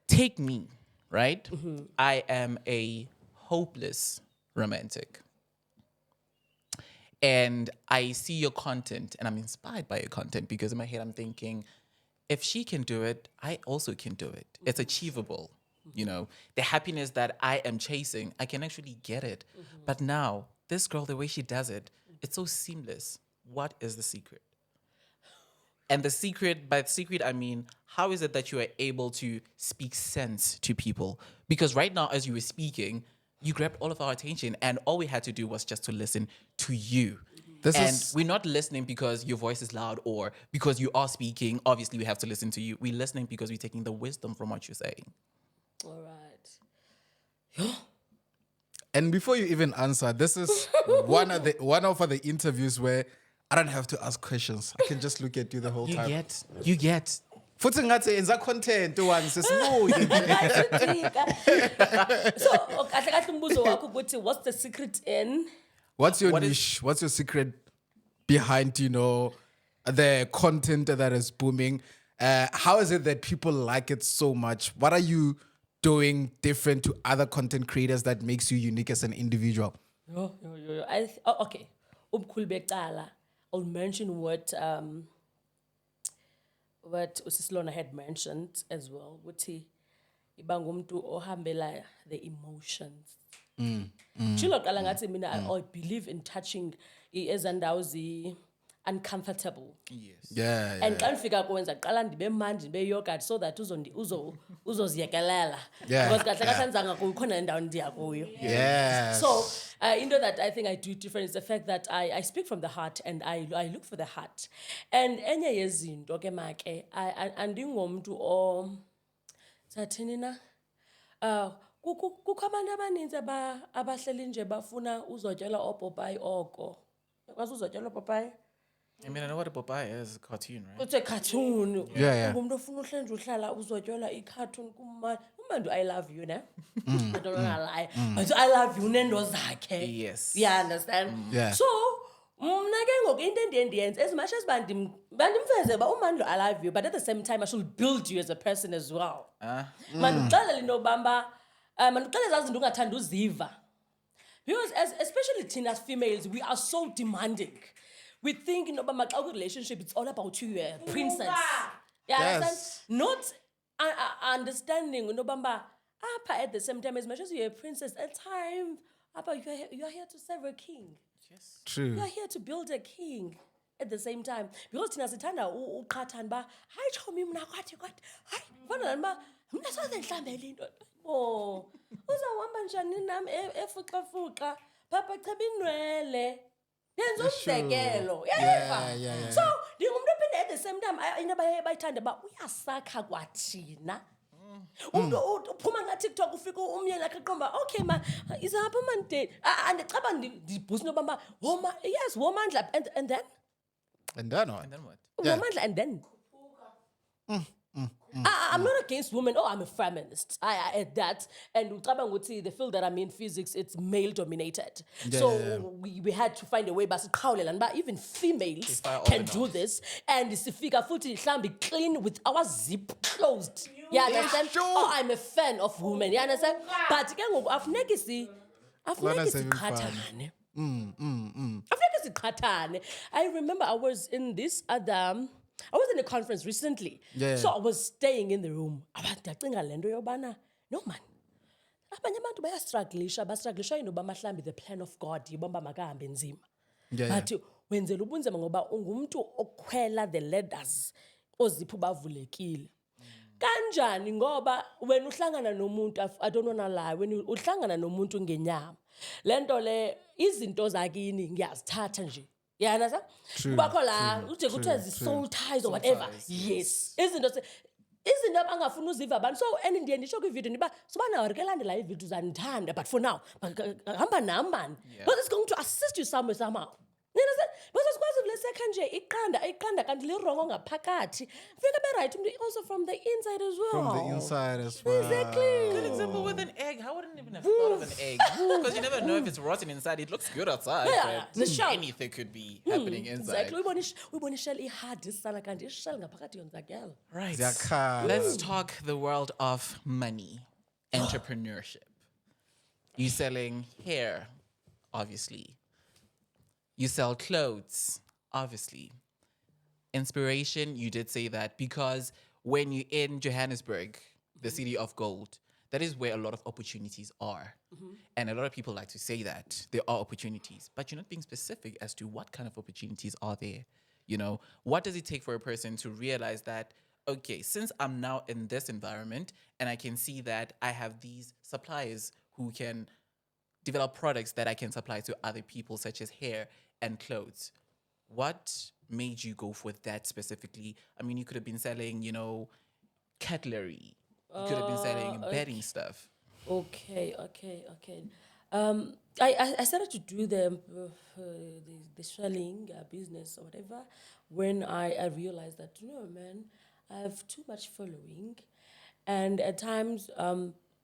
take me, right? I am a hopeless romantic. And I see your content and I'm inspired by your content because in my head I'm thinking, if she can do it, I also can do it. It's achievable. The happiness that I am chasing, I can actually get it. But now, this girl, the way she does it, it's so seamless. What is the secret? And by secret, I mean, how is it that you are able to speak sense to people? Because right now, as you were speaking, you grabbed all of our attention and all we had to do was just to listen to you. We're not listening because your voice is loud or because you are speaking. Obviously, we have to listen to you. We're listening because we're taking the wisdom from what you're saying.
All right.
And before you even answer, this is one of the interviews where I don't have to ask questions. I can just look at you the whole time.
You get.
Futhi ngathi enza content once smooth.
So, kahle kahle umbuzo wakho ukuthi what's the secret in?
What's your niche? What's your secret behind, the content that is booming? How is it that people like it so much? What are you doing different to other content creators that makes you unique as an individual?
Okay. Ubukhulu becala. I'll mention what Usislona had mentioned as well. Ukuthi iba ngumuntu ohambela the emotions. Chilo qala ngathi mina I believe in touching ezandawo uncomfortable.
Yes.
Yeah.
And xa ndifika kwenza qala ndibe mandi ndibe yogurt so that uzoziyekelela.
Yeah.
Because kahle kahle nzanga kukhona indawo ndiya kuyo.
Yeah.
So, that I think I do different is the fact that I speak from the heart and I look for the heart. And enye yezinto ke make andingomntu sathini na kukho abantu abaninzi abahleli nje bafuna uzotyela opopayi oko. Kwazi uzotyela opopayi?
I mean, I know what a Popeye is, a cartoon, right?
It's a cartoon.
Yeah.
Ungumntu ofuna uhlenje uhlala uzotyela i-cartoon kumandi I love you, ne? I don't wanna lie. But I love you nendo zakhe.
Yes.
Yeah, understand?
Yeah.
So, mna ke ngoku into endiyenze as much as bandimfeze ba umandlo I love you, but at the same time I should build you as a person as well. Mandixelele into bamba mandixelele zazi zinto ungathanda uziva. Because especially teen as females, we are so demanding. We think in a relationship, it's all about you, a princess. Yeah,
Yes.
understand? Not understanding, at the same time, as much as you're a princess, at times, you're here to serve a king.
True.
You're here to build a king. at the same time because thina sithanda uqhathana ba hayi chomi mina kwathi hayi fana ba mina soze ngihlambele into uzawuhamba njani nami efuxa papa cheba inwele yenza umzekelo
Yeah.
so ndingumuntu ophinde at the same time into bayithanda ba uyasakha kwathina umuntu uphuma nga-TikTok ufika umyeni akhe qomba okay ma izapha manje andicaba ndibhusi nobamba yes womandla and then
what?
And then what?
womandla and then I'm not against women. I'm a feminist. I at that. And the field that I'm in, physics, it's male dominated. We had to find a way. But even females can do this. And it's be clean with our zip closed. You understand?
Sure.
I'm a fan of women. You understand? But I've I remember I was in this other. I was in a conference recently, so I was staying in the room. No man. Abanye abantu bayastrugglisha inobamahlambi the plan of God yibomba makahambe nzima. But wenzela ubunzima ngoba ungumuntu okhwela the ladders ozipho bavulekile. Kanjani ngoba wena uhlangana nomuntu I don't wanna lie when uhlangana nomuntu ngenyama. Lento le izinto zakini ngiyazithatha nje. Yeah, understand? Kubakho la uje kuthiwa soul ties or whatever. Yes. Izinto abangafuna uziva abantu so and ndiye ndisho kwivideo niba sobana warikelandela ivideos zanithanda but for now hamba nami man because it's going to assist you somehow. You understand? Because sikwazi vleseka nje iqanda kanti lirongo ngaphakathi fika be right also from the inside as well.
From the inside as well.
Exactly.
Good example with an egg. How wouldn't even have thought of an egg? Because you never know if it's rotten inside. It looks good outside, but anything could be happening inside.
Exactly. We shell ihard sana kanti ishell ngaphakathi yonzakela.
Right. Let's talk the world of money, entrepreneurship. You selling hair, obviously. You sell clothes, obviously. Inspiration, you did say that because when you're in Johannesburg, the city of gold, that is where a lot of opportunities are. And a lot of people like to say that there are opportunities, but you're not being specific as to what kind of opportunities are there. You know, what does it take for a person to realize that, okay, since I'm now in this environment and I can see that I have these suppliers who can develop products that I can supply to other people, such as hair and clothes. What made you go for that specifically? I mean, you could have been selling, cutlery. You could have been selling bedding stuff.
Okay. I started to do the selling business or whatever when I realized that, man, I have too much following. And at times,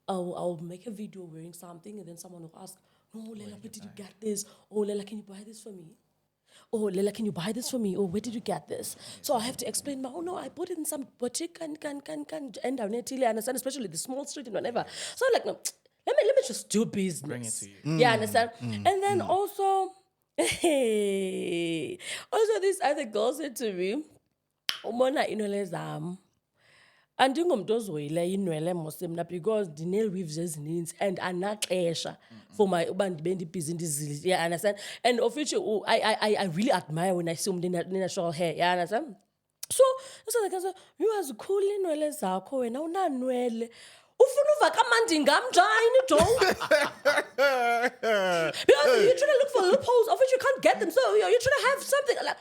I'll make a video wearing something and then someone will ask, "Oh, Lela, where did you get this? Oh, Lela, can you buy this for me? Oh, Lela, can you buy this for me? Oh, where did you get this?" So I have to explain, "Oh, no, I bought it in some boutique and down here, I understand, especially the small street and whatever." So I'm like, no, let me just do business.
Bring it to you.
Yeah, understand? And then also this other girl said to me, "Umona inwele zam." Andingomntu ozoyila inwele mosemna because the-nail weaves ezininzi and anaxesha for my uba ndibe ndibhizi ndizile. Yeah, understand? And of which I really admire when I see umuntu natural hair. Yeah, understand? So like, uyazikhula inwele zakho wena unanwele. Ufuna uva kamandi ngamnjani Joe? Because you're trying to look for loopholes of which you can't get them. So you're trying to have something like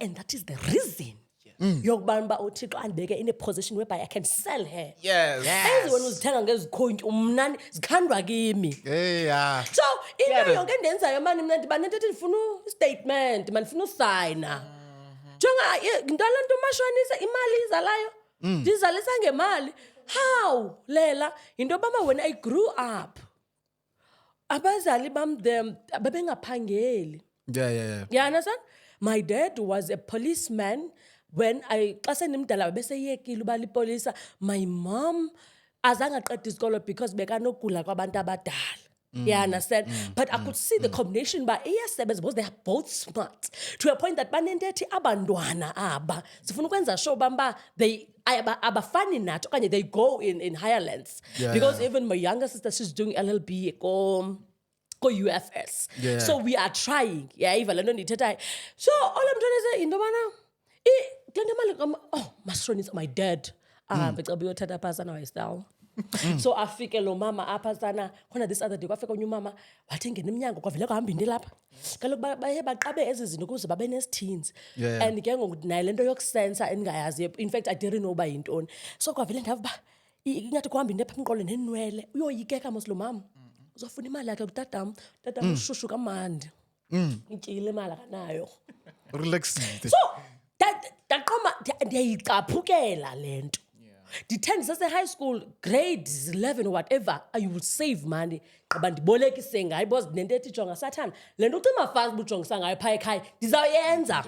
and that is the reason. Yokubamba uThixo andibeke in a position whereby I can sell hair.
Yes.
Everyone uzithenga ngezikhonki umnani zikhandwa kimi.
Yeah.
So into yonke endenzayo manje mina ndibane nto ndifuna statement, man ndifuna usayina. Jonga ngintala nto mashonisa imali izalayo. Ndizalisa ngemali. How? Lela, into baba when I grew up. Abazali bam them babengaphangeli.
Yeah.
You understand? My dad was a policeman when xa sendimdala beseyekile uba lipolisa. My mom azange aqeda isikolo because bekanogula kwabantu abadala. You understand? But I could see the combination by iyasebenza because they are both smart to a point that banendethi abantwana aba sifuna ukwenza sure bamba they abafani nathi okanye they go in higher lengths. Because even my younger sister, she's doing LLB ko-UFS.
Yeah.
So we are trying. Yeah, even le nto ndiyithethayo. So all I'm trying to say into yobana kule nto imali masishonisa my dad ahambe ceba uyothatha phaa sana wayestyle. So afike lo mama apha sana khona this other day kwafika onye umama wathi ngena emnyango kwavele kwahamba into lapha kaloku baye baqabe ezi zinto ukuze babe nesithins and ke ngoku naye le nto yokusensa endingayaziyo in fact I didn't know uba yintoni so kwavele ndava uba ingathi kuhamba into epha emqolo nenwele uyoyikeka mos lo mama uzofuna imali yakhe kutatam ushushu kamandi ityile imali akanayo
Relaxed.
so daqoma ndiyayicaphukela le nto ndithe ndisase-high school grades 11 or whatever you will save money gqiba ndibolekise ngayo because nento ethi jonga sathana le nto ucima fast bujongisa ngayo phaa ekhaya ndizawuyenza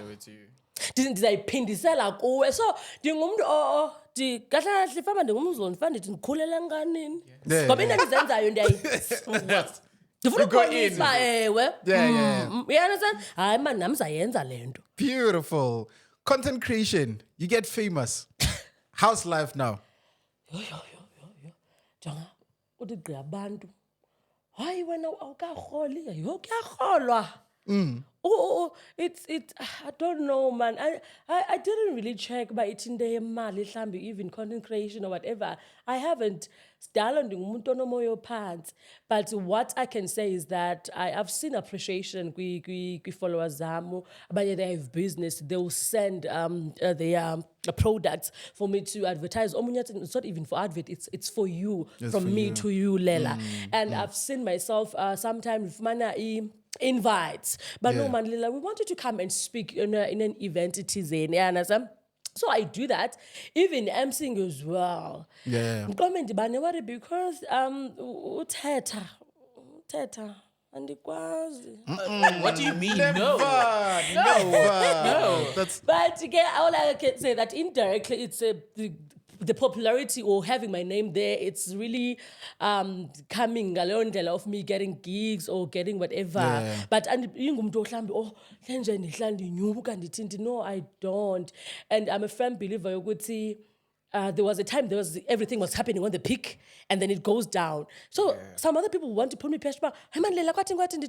ndizayiphindisela kuwe so ndingumntu kahle kahle ifama ndingumzulu ndifana ndithi ndikhulele nkanini ngoba into endizenzayo ndifuna ukubonisa ewe uyaunderstand hayi mani nam zayenza le nto
Beautiful. Content creation. You get famous. How's life now?
jonga uthi gqi abantu hayi wena awukarholi yho kuyarholwa it's I don't know man I didn't really check by it into yemali mhlambi even content creation or whatever I haven't sidalo ndingumuntu onomoya ophansi but what I can say is that I've seen appreciation kwi followers zam abanye they have business they will send their products for me to advertise it's not even for advert it's for you from for me you. To you Lela and I've seen myself sometimes mana invites but no man Lila we want you to come and speak in an event it is in so I do that even emceeing as well comment worry because uthetha andikwazi
What do you mean?
No. That's
but again all I can say that indirectly it's the popularity or having my name there, it's really coming along the of me getting gigs or getting whatever. But no, I don't. And I'm a firm believer you could see there was a time everything was happening on the peak and then it goes down. So some other people want to put me pressure.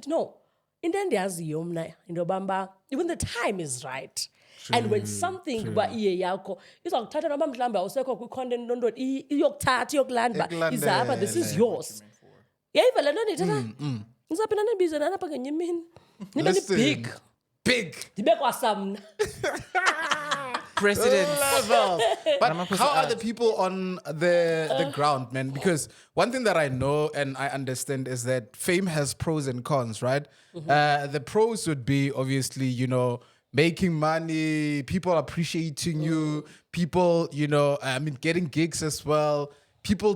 No. In the end, even the time is right. True, and when something ba iye yakho izakuthatha noma mhlawumbe awusekho kwi-content nto iyokuthatha iyokulanda izapha this is yours yayiva le nto ndiyithatha ngizaphina ndibize nalapha ngenye imini into big ndibe kwasamna
President
level. But how are the people on the ground, man? Because one thing that I know and I understand is that fame has pros and cons, right? The pros would be obviously, making money, people appreciating you, people, getting gigs as well, people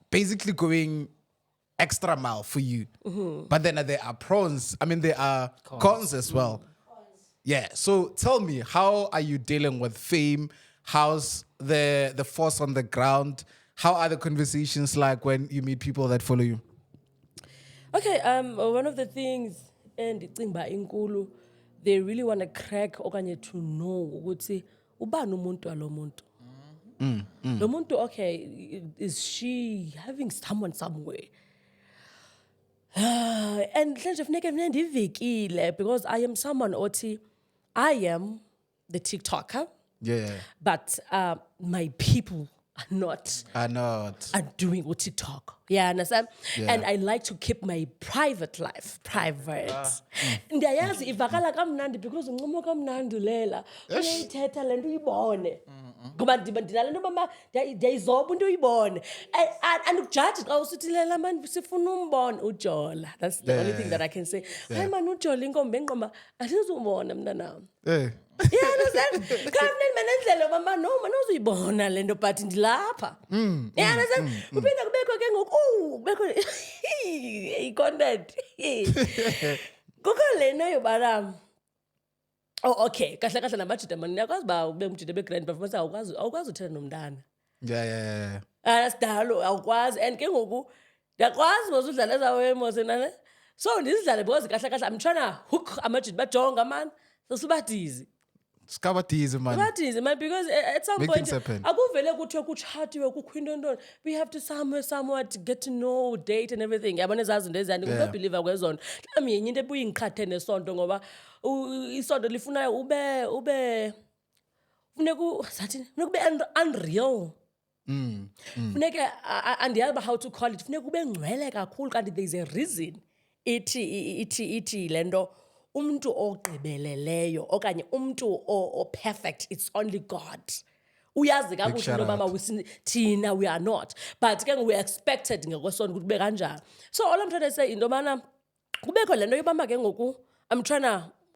basically going extra mile for you. But then there are there are cons as well. Yeah, so tell me, how are you dealing with fame? How's the force on the ground? How are the conversations like when you meet people that follow you?
Okay, one of the things, and inkulu, they really want to crack okanye to know ukuthi ubani umuntu alo muntu. Lo muntu, okay, is she having someone somewhere? And because I am someone I am the TikToker.
Yeah.
But my people are doing with TikTok. Yeah, understand? Yeah. And I like to keep my private life private. Ndiyayazi ivakala kamnandi because unqumo kamnandi lela. Uyayithetha lento uyibone. Ngoba ndinale nto mama ndiyayizoba into uyibone. And ukujudge xa usithi lela man sifuna umbone uJola. That's the only thing that I can say. Hayi man uJola inkombe enqoma andizubona mntanami. Yeah, understand? Kamnandi manendlela mama no manozuyibona lento but ndilapha. Yeah, understand? Kuphinda kubekho ke ngoku kubekho i-content. Kukho lena yobana oh okay kahle kahle namajida mani niyakwazi ba ube umjida be-grand performance awukwazi uthetha nomntana.
Yeah.
Asidalo awukwazi and ke ngoku ndiyakwazi mos udlala ezawe mosenane so ndizidlale because kahle kahle I'm trying to hook amajida bajonga man sosibadizi.
Skabathize, man.
That is, man, because at some
Make
point,
things happen.
we have to somewhat get to know, date and everything. Yabona ezazi ndezi and ngibelieve kwezona. Mhlawumbe yenye into ebuye ingiqhathe nesonto ngoba isonto lifuna ube funeka ube unreal. Funeka andiyazi uba how to call it. Funeka ube ngcwele kakhulu kanti there is a reason ithi lento umuntu ogqibeleleyo okanye umuntu o perfect, it's only God. Uyazi kakuhle into mama thina we are not, but ke we expected ngekwesonto ukuthi kube kanjani. So all I'm trying to say into mana kubekho lento yobama ke ngoku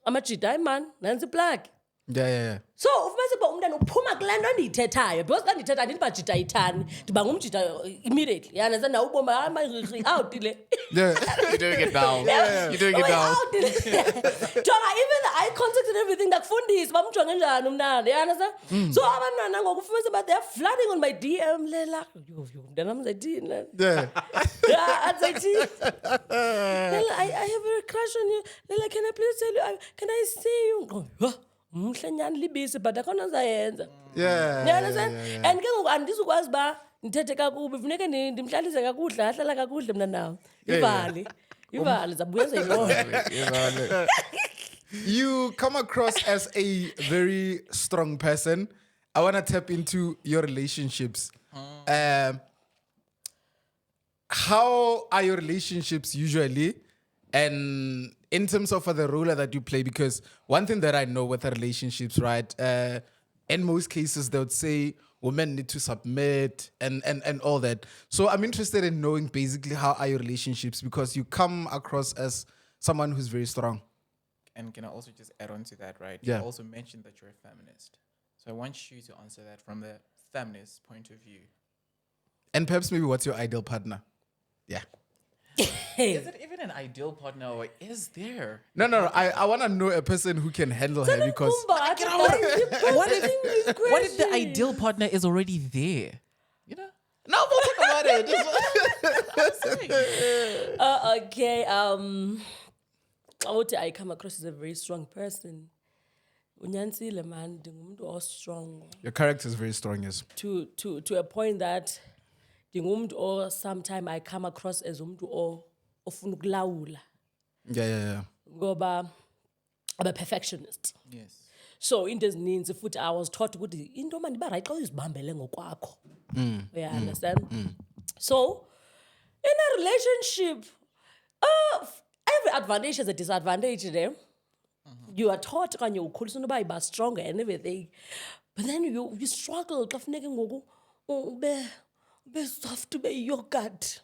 amajida man nansi plug.
Yeah.
So ufumanise uba umntana uphuma kule nto endiyithethayo because xa ndithetha andithi bajita yithani ndiba ngumjita immediately yaneza nawe uboma out le.
Yeah.
You're doing it now. You're doing it now.
Jonga even the eye contact and everything ndakufundisa bamjonge njani umntana yaneza. So abantwana ngoku ufumanise uba they're flooding on my DM lela mntana mzayithini le.
Yeah.
Yeah, azayithini. Lela I have a crush on you. Lela can I please tell you can I see you? Mhle nyani libisi but akhona zayenza.
Yeah.
You understand? And ke ngoku andizukwazi ba ndithethe kakubi funeke ndimhlalise kakuhle ahlala kakuhle mna nawo. Ivali zabuya zayibona.
You come across as a very strong person. I want to tap into your relationships. How are your relationships usually? And in terms of the role that you play, because one thing that I know with the relationships, right? In most cases, they would say women need to submit and all that. So I'm interested in knowing basically how are your relationships, because you come across as someone who's very strong.
And can I also just add on to that, right?
Yeah.
You also mentioned that you're a feminist. So I want you to answer that from the feminist point of view.
And perhaps maybe what's your ideal partner? Yeah.
Is it even an ideal partner or is there?
No. I want to know a person who can handle her because...
What if the ideal partner is already there? You know? No, we'll talk about it.
Okay. I come across as a very strong person. Unyanisile man, ndingumuntu strong.
Your character is very strong, yes.
To a point that ndingumuntu or sometime I come across as umuntu ofuna ukulawula.
Yeah.
Ngoba I'm a perfectionist.
Yes.
So into ezininzi futhi I was taught ukuthi into manje ba right xa uzibambele ngokwakho. You understand? So in a relationship, every advantage has a disadvantage there. You are taught kanye ukhuliswa uba iba stronger and everything. But then you struggle xa funeke ngoku ube soft ube yogurt.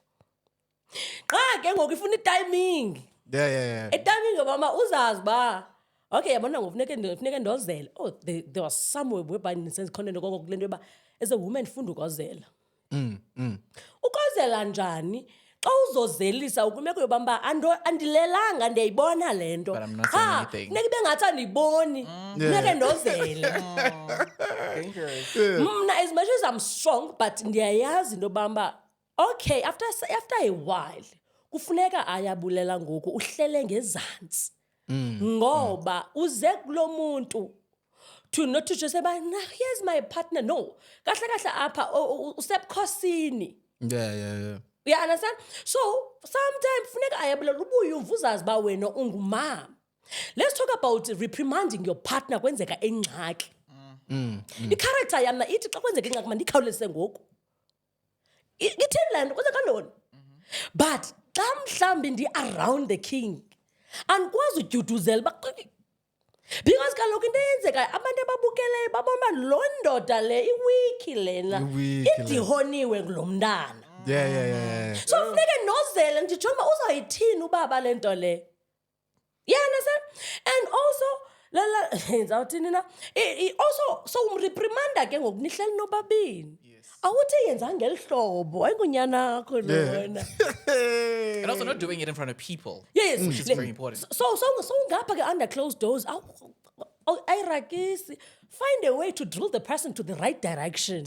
Xa ke ngoku ifuna timing.
Yeah.
Timing mama uzazi ba. Okay, yabona ngokufuneke ndozela. Oh, there was somewhere whereby sense khona ngoko kulento yoba as a woman funda ukozela. Ukozela njani? Xa uzozelisa ukumeko yobamba andilelanga ndiyayibona lento.
But I'm not saying anything.
Funeka bengathi andiyiboni. Funeka ndozele.
Dangerous.
Mna as much as I'm strong but ndiyayazi into bamba okay after a while kufuneka ayabulela ngoku uhlele ngezantsi. Ngoba uze kulo muntu to not to just say here's my partner, no kahle apha usebukhosini.
Yeah.
You understand? So sometimes funeka ayabulela ubuye uvuzazi ba wena ungumama. Let's talk about reprimanding your partner kwenzeka engxaki. Icharacter yami ithi xa kwenzeka engxaki mandikhawulise ngoku. Ithini lento kwenzeka ntoni? But xa mhlambi ndi around the king andikwazi udyuduzela because kaloku into eyenzeka abantu ababukeleyo babona lo ndoda le iwiki lena idihoniwe ngulo mntana.
Yeah.
So funeke nozele ndijonge uba uzayithini ubaba le nto le. You understand? And also ndizawuthini na also so umreprimanda ke ngoku nihleli nobabini. Awuthi yenza ngeli hlobo ayingunyana akho lona.
And also not doing it in front of people.
Yes.
Which is very important.
So ngapha ke under closed doors ayiragisi find a way to drill the person to the right direction.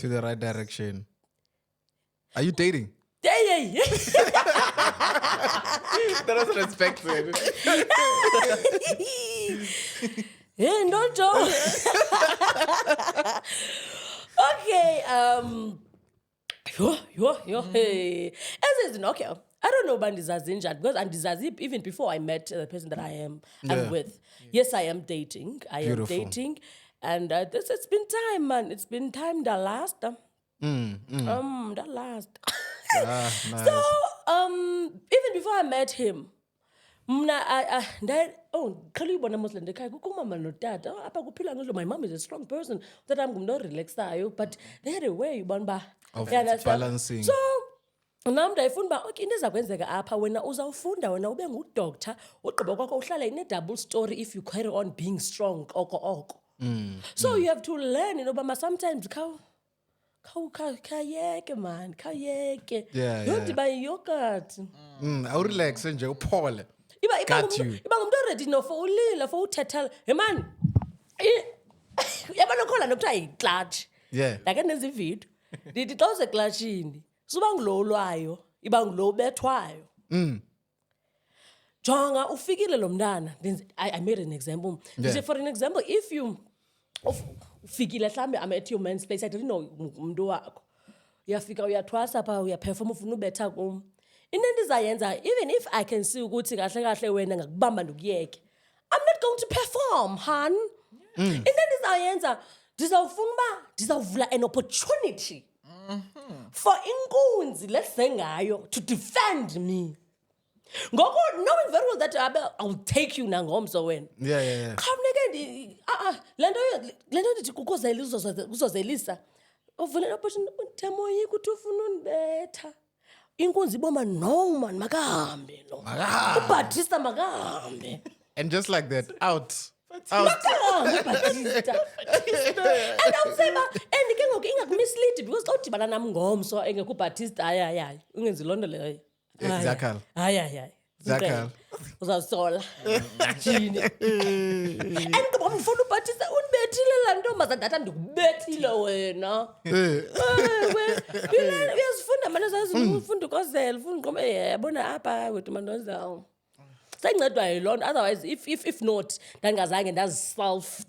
Are you dating?
Yeah.
That wasn't expected.
Hey, no joke. Okay, hey. As in, okay, I don't know about Ndizazi because Ndizazi, even before I met the person that I'm with. Yes, I am dating. I am
Beautiful.
dating. And it's been time, man. It's been time that last. That last.
Nice.
So, even before I met him, khali uyibona mos le nto ekhaya kukho umama notata apha kuphila ngelo. My mom is a strong person that I'm ngumntu orelaxayo, but they had a way ubona uba
Of
you understand?
balancing.
So nam ndayifunda uba okay into eza kwenzeka apha wena uzawufunda wena ube ngudoctor ugqiba kwakho uhlala ine-double story if you carry on being strong oko. So you have to learn uba sometimes khawuyeke man khawuyeke
Yeah,
don't
yeah.
buy yogurt.
Awurelax nje uphole. Got you.
Iba ngumntu already no for ulila for uthethela hey man yabona khona nokuthiwa yi-clutch.
Yeah.
Ndake ndenza ividiyo ndithi xa useklatshini suba ngulo ulwayo iba ngulo ubethwayo. Jonga ufikile lo mntana I made an example.
Yeah.
For an example, if you ufikile mhlambe I'm at your man's place I didn't know umuntu wakho uyafika uyathwasa pha uyaperform ufuna ubetha kum into endizayenza even if I can see ukuthi kahle kahle wena ngakubamba ndikuyeke I'm not going to perform han. Into endizayenza ndizawufuna uba ndizawuvula an opportunity for inkunzi let's say ngayo to defend me ngoko knowing very well that I'll take you nangomso wena.
Yeah.
Khawuneke lento ndithi kuzozelisa uvule opportunity uthemoyika uthi ufuna undibetha inkunzi iboma no man makahambe lo uBhatista makahambe
And just like that, out.
makahambe uBhatista and I'm saying and ke ngoku ingakumislead because xa udibana nam ngomso engekho uBhatista hayi ungenzi loo nto leyo.
Zakal.
Hayi.
Zakal.
Uzawusola. Jini. And ngoba mfuna uBhatista unibethile la ntombazana ndathi ndikubethile wena. Uyazifunda manje ufunda ukozela ufunda uqombe yabona apha wethu mandozayo. Sayincedwa yiloo nto otherwise if not ndangazange ndazi self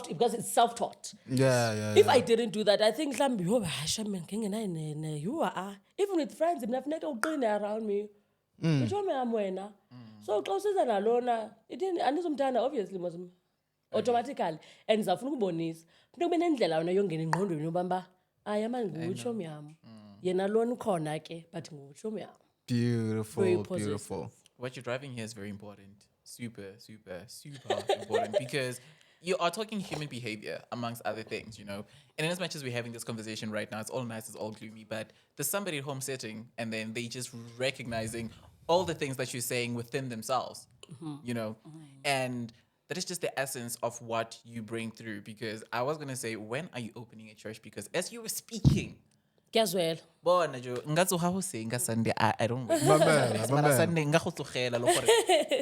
because it's self-taught.
Yeah.
If I didn't do that, I think mhlawumbi yo hasha man ngengenayo you are even with friends mina funeka uqine around me. Uthome am wena. So xa usiza nalona ithini andizumthanda obviously mos automatically and ndizawufuna ukubonisa. Funeka ube nendlela wena yongena engqondweni yobamba ayamani ngutshomi yam. Yena lona khona ke but ngutshomi yam. Very
Beautiful.
What you're driving here is very important. Super important because you are talking human behavior amongst other things, you know. And in as much as we're having this conversation right now, it's all nice, it's all gloomy, but there's somebody at home sitting and then they just recognizing all the things that you're saying within themselves, you know. And that is just the essence of what you bring through. Because I was going to say, when are you opening a church? Because as you were speaking,
Kuyazwela.
bona jo ngatso ha ho se nga Sunday I don't know.
Mamela.
Sunday nga go tlogela lo gore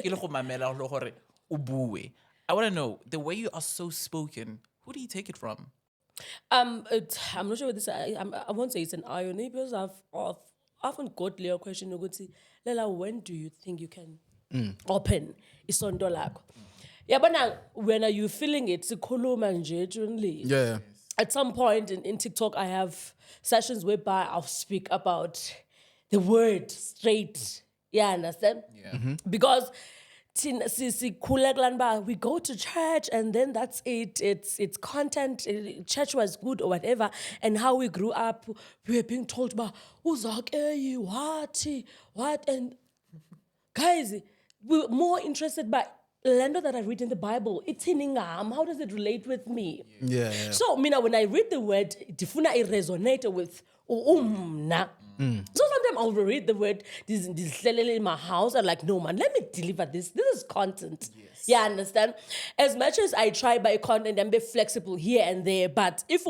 ke le go mamela lo gore o bue. I want to know the way you are so spoken. Who do you take it from?
I'm not sure what this. I won't say it's an irony because I've often got Leo question ukuthi Lela, when do you think you can open isondo lakho? Yeah, but now when are you feeling it? Sikhuluma nje only.
Yeah.
At some point in TikTok, I have sessions whereby I'll speak about the word straight. Yeah, understand?
Yeah.
Because we go to church and then that's it. It's content. Church was good or whatever. And how we grew up, we were being told about what and guys, we're more interested by land that I read in the Bible. It's in Ingam. How does it relate with me?
Yeah.
So, when I read the word, difuna it resonate with umna. So sometimes I'll read the word, this in my house. I'm like, no man, let me deliver this. This is content. Yes. Yeah, understand? As much as I try by content and be flexible here and there, but if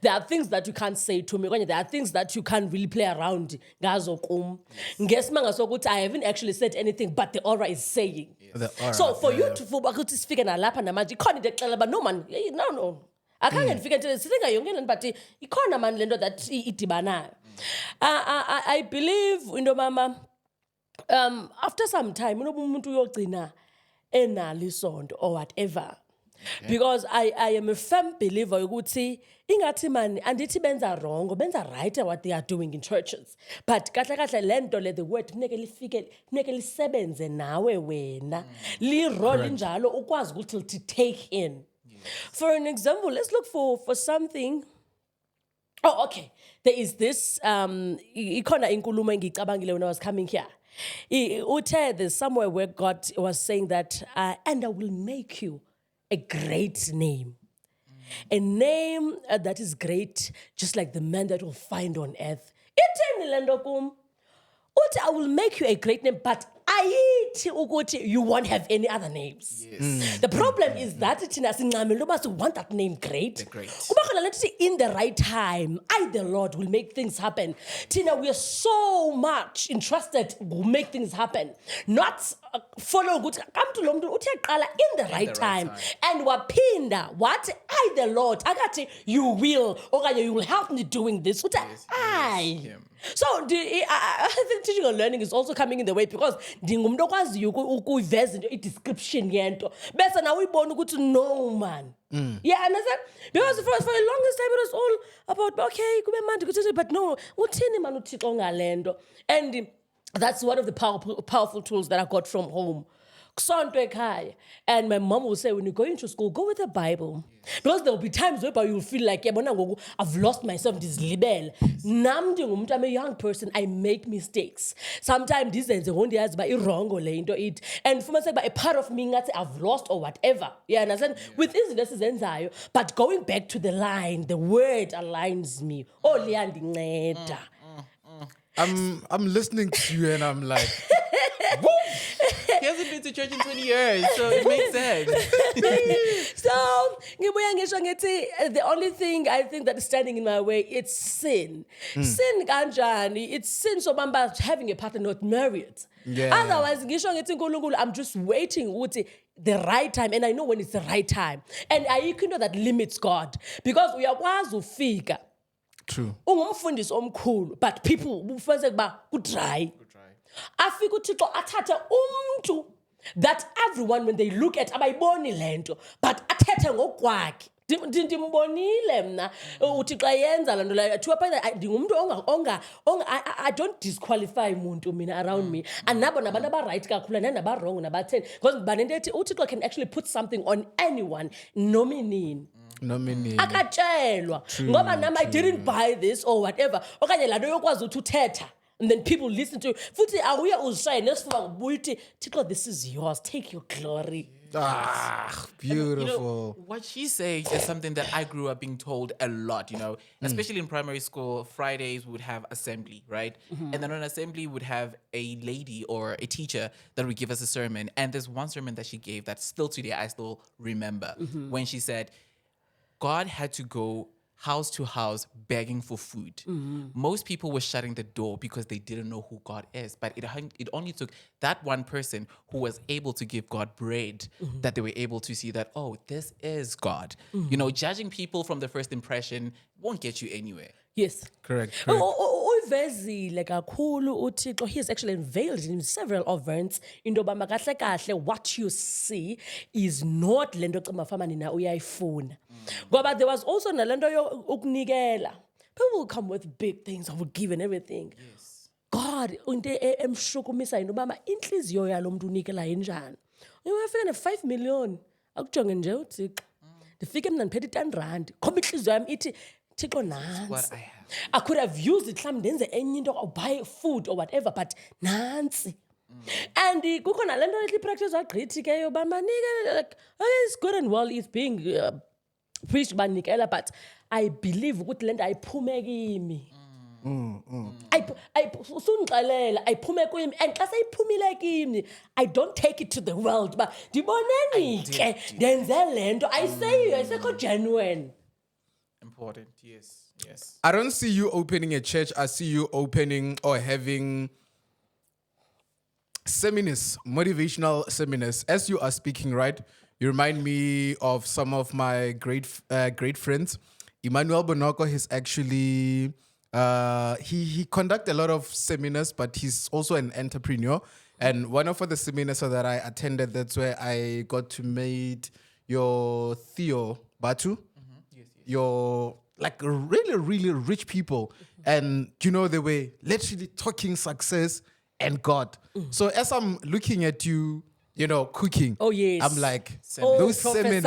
there are things that you can't say to me. There are things that you can't really play around. Guess I haven't actually said anything, but the aura is saying. So for you to speak and alapa namaji, can't declare, but no man, no. I can't figure it sitting a young but ikhona man lendo that itibana. I believe mama after some time umuntu uyogcina enalo isondo or whatever. Because I am a firm believer ukuthi ingathi man andithi benza wrong benza right what they are doing in churches, but kahle kahle lento le the word funeke lisebenze nawe wena li role njalo ukwazi ukuthi to take in. For an example, let's look for something. Oh, okay. There is this ikhona inkulumo engicabangile when I was coming here. There's somewhere where God was saying that and I will make you a great name. A name that is great, just like the man that will find on earth. I will make you a great name, but you won't have any other names. Yes. The problem is that we want that name great. In the right time, I, the Lord, will make things happen. Tina, we are so much entrusted to make things happen. Not follow good. Come to London in the right time. And wapinda, what I, the Lord, you will, you will help me doing this. So I think teaching and learning is also coming in the way because ndingumntu okwaziyo ukuyiveza into i-description yento bese nawe uyibona ukuthi no man. Yeah, understand? Because for the longest time it was all about okay kube mandi kuthi but no uthini man uThixo ngalento. And that's one of the powerful tools that I got from home. And my mom will say, when you go into school, go with the Bible. Yes. Because there will be times where you'll feel like, I've lost myself, this libel. I'm a young person, I make mistakes. Sometimes this is wrong or it. And for myself, a part of me, I've lost or whatever. Yeah, understand? Yeah. With this is but going back to the line, the word aligns me.
I'm listening to you and I'm like,
he hasn't been to church in 20 years, so it makes sense.
So, the only thing I think that is standing in my way, it's sin. Sin kanjani, it's sin so bamba having a partner not married. Yeah. Otherwise, I'm just waiting the right time, and I know when it's the right time. And I know that limits God. Because we are figure.
True.
But people could try. Afika uThixo athathe umuntu that everyone when they look at abayiboni lento but athethe ngokwakhe ndimbonile mna uThixo yenza lanto la ndingumuntu I don't disqualify umuntu mina around me and nabo nabantu aba right kakhulu naba wrong naba 10 because banento ethi uThixo can actually put something on anyone nominini akatshelwa ngoba nama I didn't buy this or whatever okanye lanto yokwazi ukuthi uthetha. And then people listen to futhi awuya uzishaya nesifuba ubuyithi Thixo this is yours, take your glory.
Beautiful.
What she's saying is something that I grew up being told a lot, especially in primary school. Fridays we would have assembly, right? And then on assembly we would have a lady or a teacher that would give us a sermon. And there's one sermon that she gave that still today I still remember when she said, God had to go house to house begging for food. Most people were shutting the door because they didn't know who God is. But it only took that one person who was able to give God bread that they were able to see that, oh, this is God. Judging people from the first impression won't get you anywhere.
Yes.
Correct.
Uvezile kakhulu uThixo. He is actually unveiled in several events. Into yoba kahle kahle what you see is not lento ocema fama nina uyayifuna. But there was also nalento yokunikela. People will come with big things, I will give and everything. Yes. God, into emshukumisa into yoba inhliziyo yalo muntu unikela njani. Uyafika ne5 million. Akujonge nje uThixo. Ndifike mina ndiphethe 10 rand. Khoba inhliziyo yami ithi Thixo
what I have.
I could have used it ndenze enye into or buy food or whatever, but nansi. And kukhona lento little practice wagqithi ke yoba manike like it's good and well it's being preached banikela, but I believe ukuthi lento ayiphume kimi. Usungixelela ayiphume kimi and xa seyiphumile kimi I don't take it to the world but ndiboneni ke ndenze lento I say genuine.
Important, yes.
I don't see you opening a church. I see you opening or having seminars, motivational seminars. As you are speaking, right? You remind me of some of my great friends. Emmanuel Bonoko is actually he conducts a lot of seminars, but he's also an entrepreneur. And one of the seminars that I attended, that's where I got to meet your Theo Batu, your like really, really rich people. And, you know, they were literally talking success and God. So as I'm looking at you, you know, cooking.
Oh, yes.
I'm like,
Oh,
those
prophesy.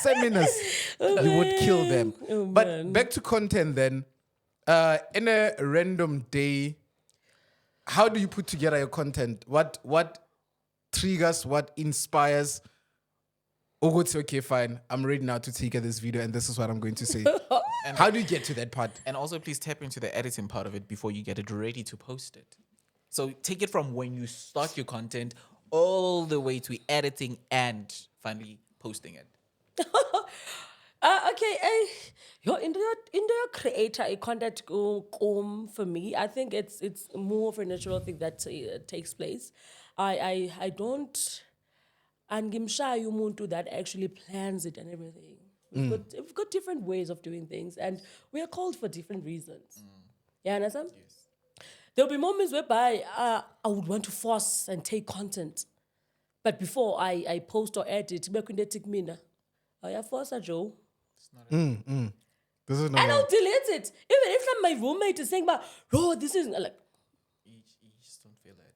seminars, you would kill them.
Oh,
But
man.
back to content then. In a random day, how do you put together your content? What triggers, what inspires? Oh, it's okay, fine. I'm ready now to take this video and this is what I'm going to say.
And
How do you get to that part?
And also, please tap into the editing part of it before you get it ready to post it. So take it from when you start your content all the way to editing and finally posting it.
Okay, in the creator content for me, I think it's more of a natural thing that takes place. I don't, and ngimshayi umuntu that actually plans it and everything. We've got different ways of doing things, and we are called for different reasons. You understand? Yes. There'll be moments whereby I would want to force and take content, but before I post or edit, I force a Joe.
This is
And I'll delete it. Even if my roommate is saying, "Oh, this is like."
You just don't feel it.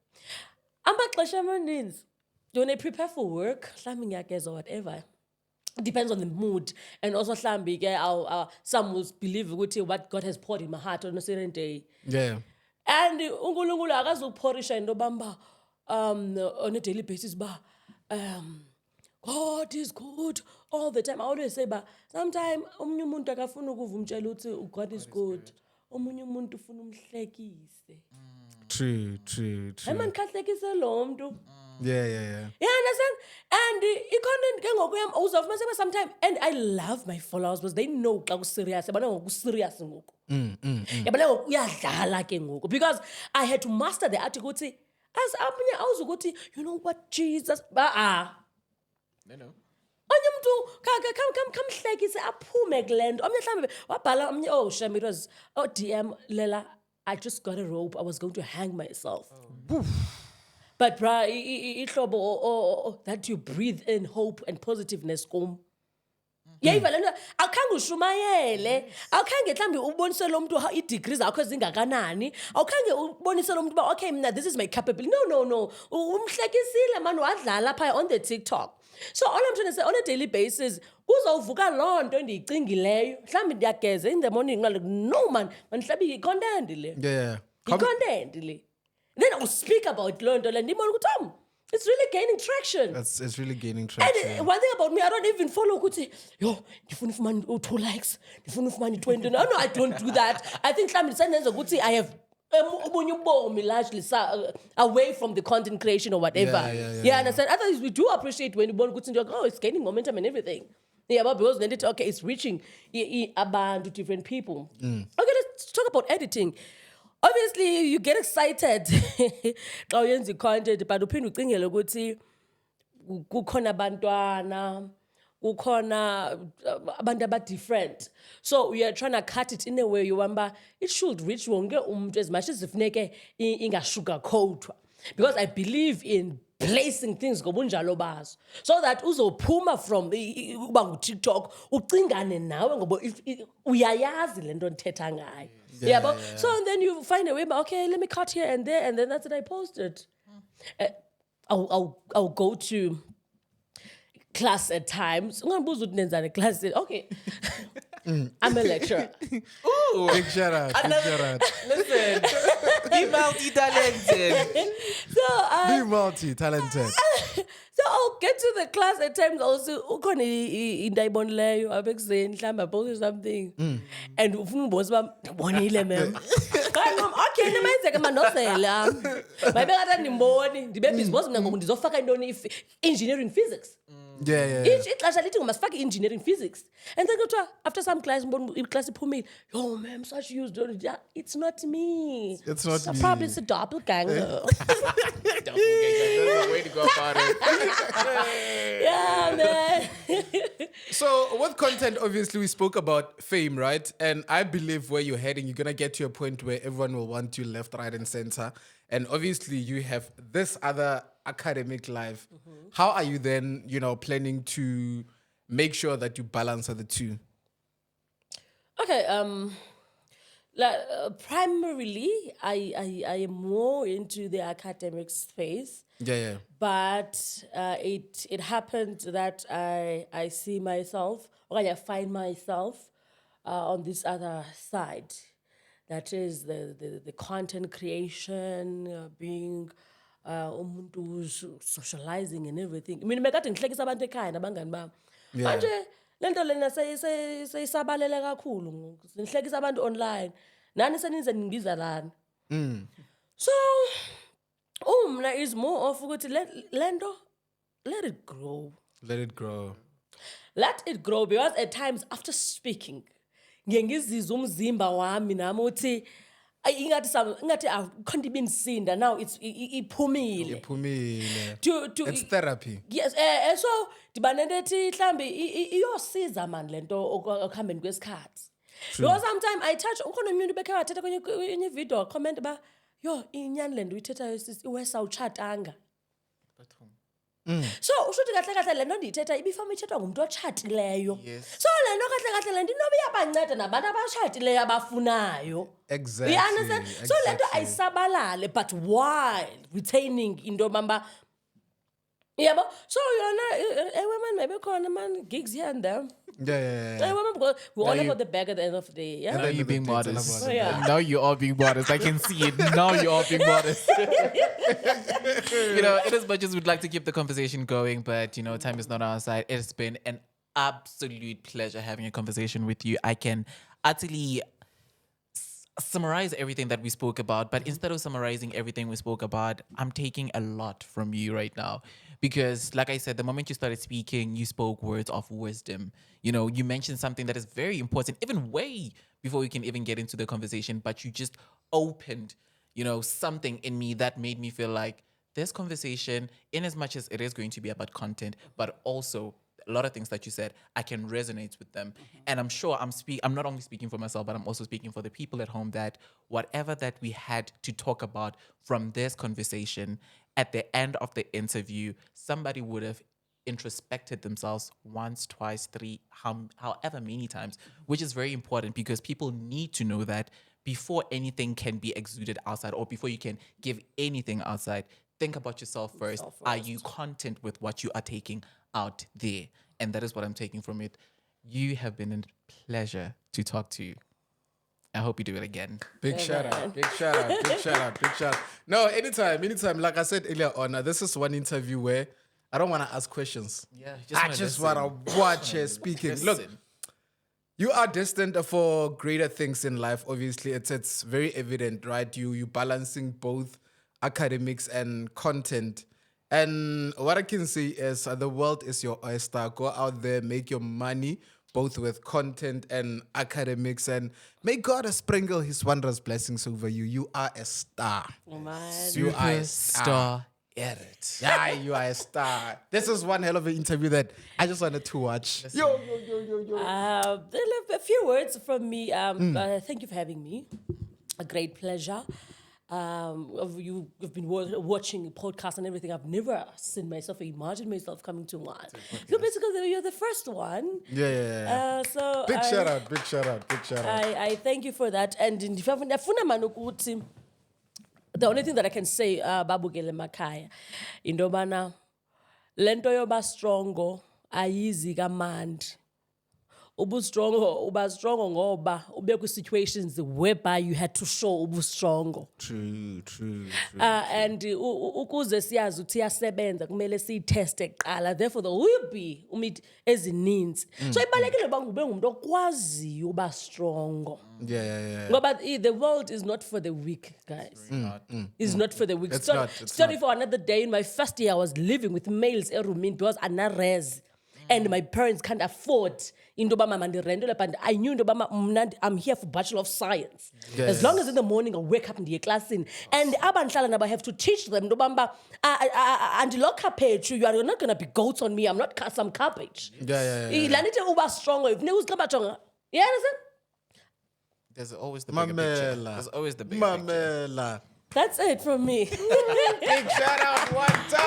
Amaxesha amaninzi when I prepare for work, mhlawumbi ngiyageza or whatever. Depends on the mood, and also mhlawumbi ke some will believe what God has poured in my heart on a certain day.
Yeah.
And uNkulunkulu akazukuphorisha into bamba on a daily basis God is good all the time. I always say sometimes omunye umuntu akafuna ukuva umtshela uthi God is good. Omunye umuntu ufuna umhlekise.
True.
Hey man, khahlekise lo muntu.
Yeah.
You understand? And content ke ngokuyam uzofumana sometimes, and I love my followers because they know xa ku-serious, yabona ngoku-serious ngoku. Yabona ngoku uyadlala ke ngoku, because I had to master the art ukuthi as abanye awuzukuthi, you know what, Jesus,
No.
onye umuntu kamhlekise aphume kule nto. Omnye mhlawumbe wabhala omnye, Shem, it was DM Lela, I just got a rope, I was going to hang myself. But ihlobo that you breathe in hope and positiveness kum. Yayiva lento awukhange ushumayele, awukhange mhlambi ubonise lo muntu i-degrees zakho ezingakanani, awukhange ubonise lo muntu okay mina this is my capability. No. Umhlekisile man wadlala phaya on the TikTok. So all I'm trying to say, on a daily basis, uzawuvuka loo nto endiyicingileyo, mhlawumbi ndiyageza in the morning, like, no man, mhlawumbi yi-content le.
Yeah.
Yi-content le. Then I'll speak about loo nto le ndibone ukuthi it's really gaining traction.
It's really gaining traction.
And one thing about me, I don't even follow ukuthi, ndifuna ufumana 2 likes, ndifuna ufumana 20. No, I don't do that. I think mhlawumbi sendenza ukuthi I have obunye ubomi largely away from the content creation or whatever. Yeah, understand? Otherwise, we do appreciate when you born good into it's gaining momentum and everything. Yeah, but because then it's reaching abantu different people. Okay, let's talk about editing. Obviously, you get excited xa uyenza content, but uphinde ucingele ukuthi kukhona abantwana, kukhona abantu aba-different. So we are trying to cut it in a way it should reach wonke umuntu as much as ifuneke ingasugarcoatwa. Because I believe in placing things ngobunjalo bazo, so that uzophuma from uba ngu-TikTok ucingane nawe ngoba uyayazi le nto ndithetha ngayo. Yeah. So and then you find a way, okay, let me cut here and there, and then that's what I posted. I'll go to class at times. Class. Okay. I'm a lecturer.
Ooh.
Big shout out.
Listen, be multi-talented.
Be multi-talented.
So I'll get to the class at times also. Ukhona into ayibonileyo abekuseni mhlawumbe post something. And ufuna uboss bonile mem. Okay, nemenzeke manosela. Mayibekade ndimboni, ndibe busy boss mina ngoku ndizofaka intoni engineering physics.
Yeah.
Ixesha lithi masifake engineering physics. And then after some class class iphumile, ma'am, such used it's not me.
It's not me.
Probably it's a doppelganger.
Doppelganger, that's the way to go about it.
Yeah, man.
So with content, obviously we spoke about fame, right? And I believe where you're heading, you're going to get to a point where everyone will want you left, right, and center. and obviously you have this other academic life. How are you then, planning to make sure that you balance the two?
Okay, primarily, I am more into the academic space,
Yeah.
but it happened that I see myself, or I find myself on this other side. That is the content creation, being umuntu who's socializing and everything. I mean, bekade ngihlekisa abantu ekhaya nabangani bami.
Yeah.
Manje lento lena seyisabalele kakhulu ngoku. Nihlekisa abantu online. Nani senize ningibiza lana. So umna is more of ukuthi lento let it grow.
Let it grow.
Let it grow, because at times after speaking ngiye ngizizwa umzimba wami nami uthi ingathi akhonto ibinsinda now iphumile.
It's therapy.
Yes, so dibanento ethi mhlambi iyosiza man lento okuhambeni kwesikhathi. Because sometimes I touch ukhona umuntu bekhe wathatha kwenye video comment ba yo inyani lento uyithethayo iwesa utshatanga. So ushuthi kahle lento ndiyithetha ibifama ithetha ngumuntu otshatileyo. So lento kahle lento inoba iyabanceda nabantu abashatileyo abafunayo.
Exactly.
You understand? So lento ayisabalale, but while retaining into mamba. Yeah, but so women maybe corner man gigs here and there.
Yeah.
Because we only got the bag at the end of the day. Yeah.
Now you're being modest.
Yeah.
Now you are being modest. I can see it. Now you are being modest. In as much as we'd like to keep the conversation going, but time is not on our side. It's been an absolute pleasure having a conversation with you. I can utterly summarize everything that we spoke about, but instead of summarizing everything we spoke about, I'm taking a lot from you right now. Because, like I said, the moment you started speaking, you spoke words of wisdom. You mentioned something that is very important, even way before we can even get into the conversation, but you just opened, something in me that made me feel like this conversation, in as much as it is going to be about content, but also a lot of things that you said, I can resonate with them. And I'm sure I'm not only speaking for myself, but I'm also speaking for the people at home, that whatever that we had to talk about from this conversation, at the end of the interview, somebody would have introspected themselves once, twice, three, however many times, which is very important because people need to know that before anything can be exuded outside or before you can give anything outside, think about yourself first. Are you content with what you are taking out there? And that is what I'm taking from it. You have been a pleasure to talk to. I hope you do it again.
Big shout out. No, anytime. Like I said earlier on, this is one interview where I don't want to ask questions.
Yeah,
I just want to watch her speaking. Look, you are destined for greater things in life. Obviously, it's very evident, right? You balancing both academics and content. And what I can say is the world is your oyster. Go out there, make your money, both with content and academics. And may God sprinkle his wondrous blessings over you. You are a star.
Oh, man.
You are a star.
Edit.
Yeah, you are a star. This is one hell of an interview that I just wanted to watch. Yo.
A few words from me. Thank you for having me. A great pleasure. You've been watching podcasts and everything. I've never seen myself or imagined myself coming to one. So basically, you're the first one.
Yeah.
So
Big shout out.
I thank you for that. And the only thing that I can say, babukele makaya, indobana lento yoba strongo ayizi kamandi. Uba strongo ngoba ube ku situations whereby you had to show ubu strongo.
True.
And ukuze siyazi ukuthi iyasebenza kumele siyiteste kuqala, therefore there will be umit ezininzi. So ibalekile uba ube ngumuntu okwaziyo uba strongo.
Yeah.
But the world is not for the weak, guys. It's not for the weak.
It's
Story
not.
for another day. In my first year, I was living with males erumin because anares. And my parents can't afford into ba mama ndirendele, but I knew into ba I'm here for Bachelor of Science.
Yes.
As long as in the morning I wake up in the class and abanhlala naba have to teach them into ba and lock up page, you are not gonna be goats on me. I'm not some cabbage.
Yeah.
Ilanite uba strong if ne uzigaba jonga. You understand?
There's always the bigger picture. There's always the bigger picture.
That's it from me.
Big shout out one time.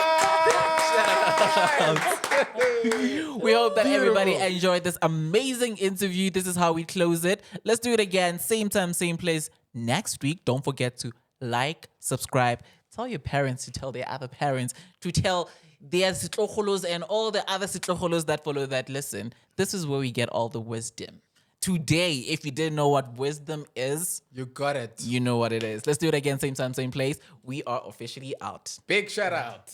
We hope that everybody
Beautiful.
enjoyed this amazing interview. This is how we close it. Let's do it again. Same time, same place next week. Don't forget to like, subscribe. Tell your parents to tell their other parents to tell their sitlocholos and all the other sitlocholos that follow that. Listen, this is where we get all the wisdom. Today, if you didn't know what wisdom is,
You got it.
you know what it is. Let's do it again. Same time, same place. We are officially out.
Big shout out.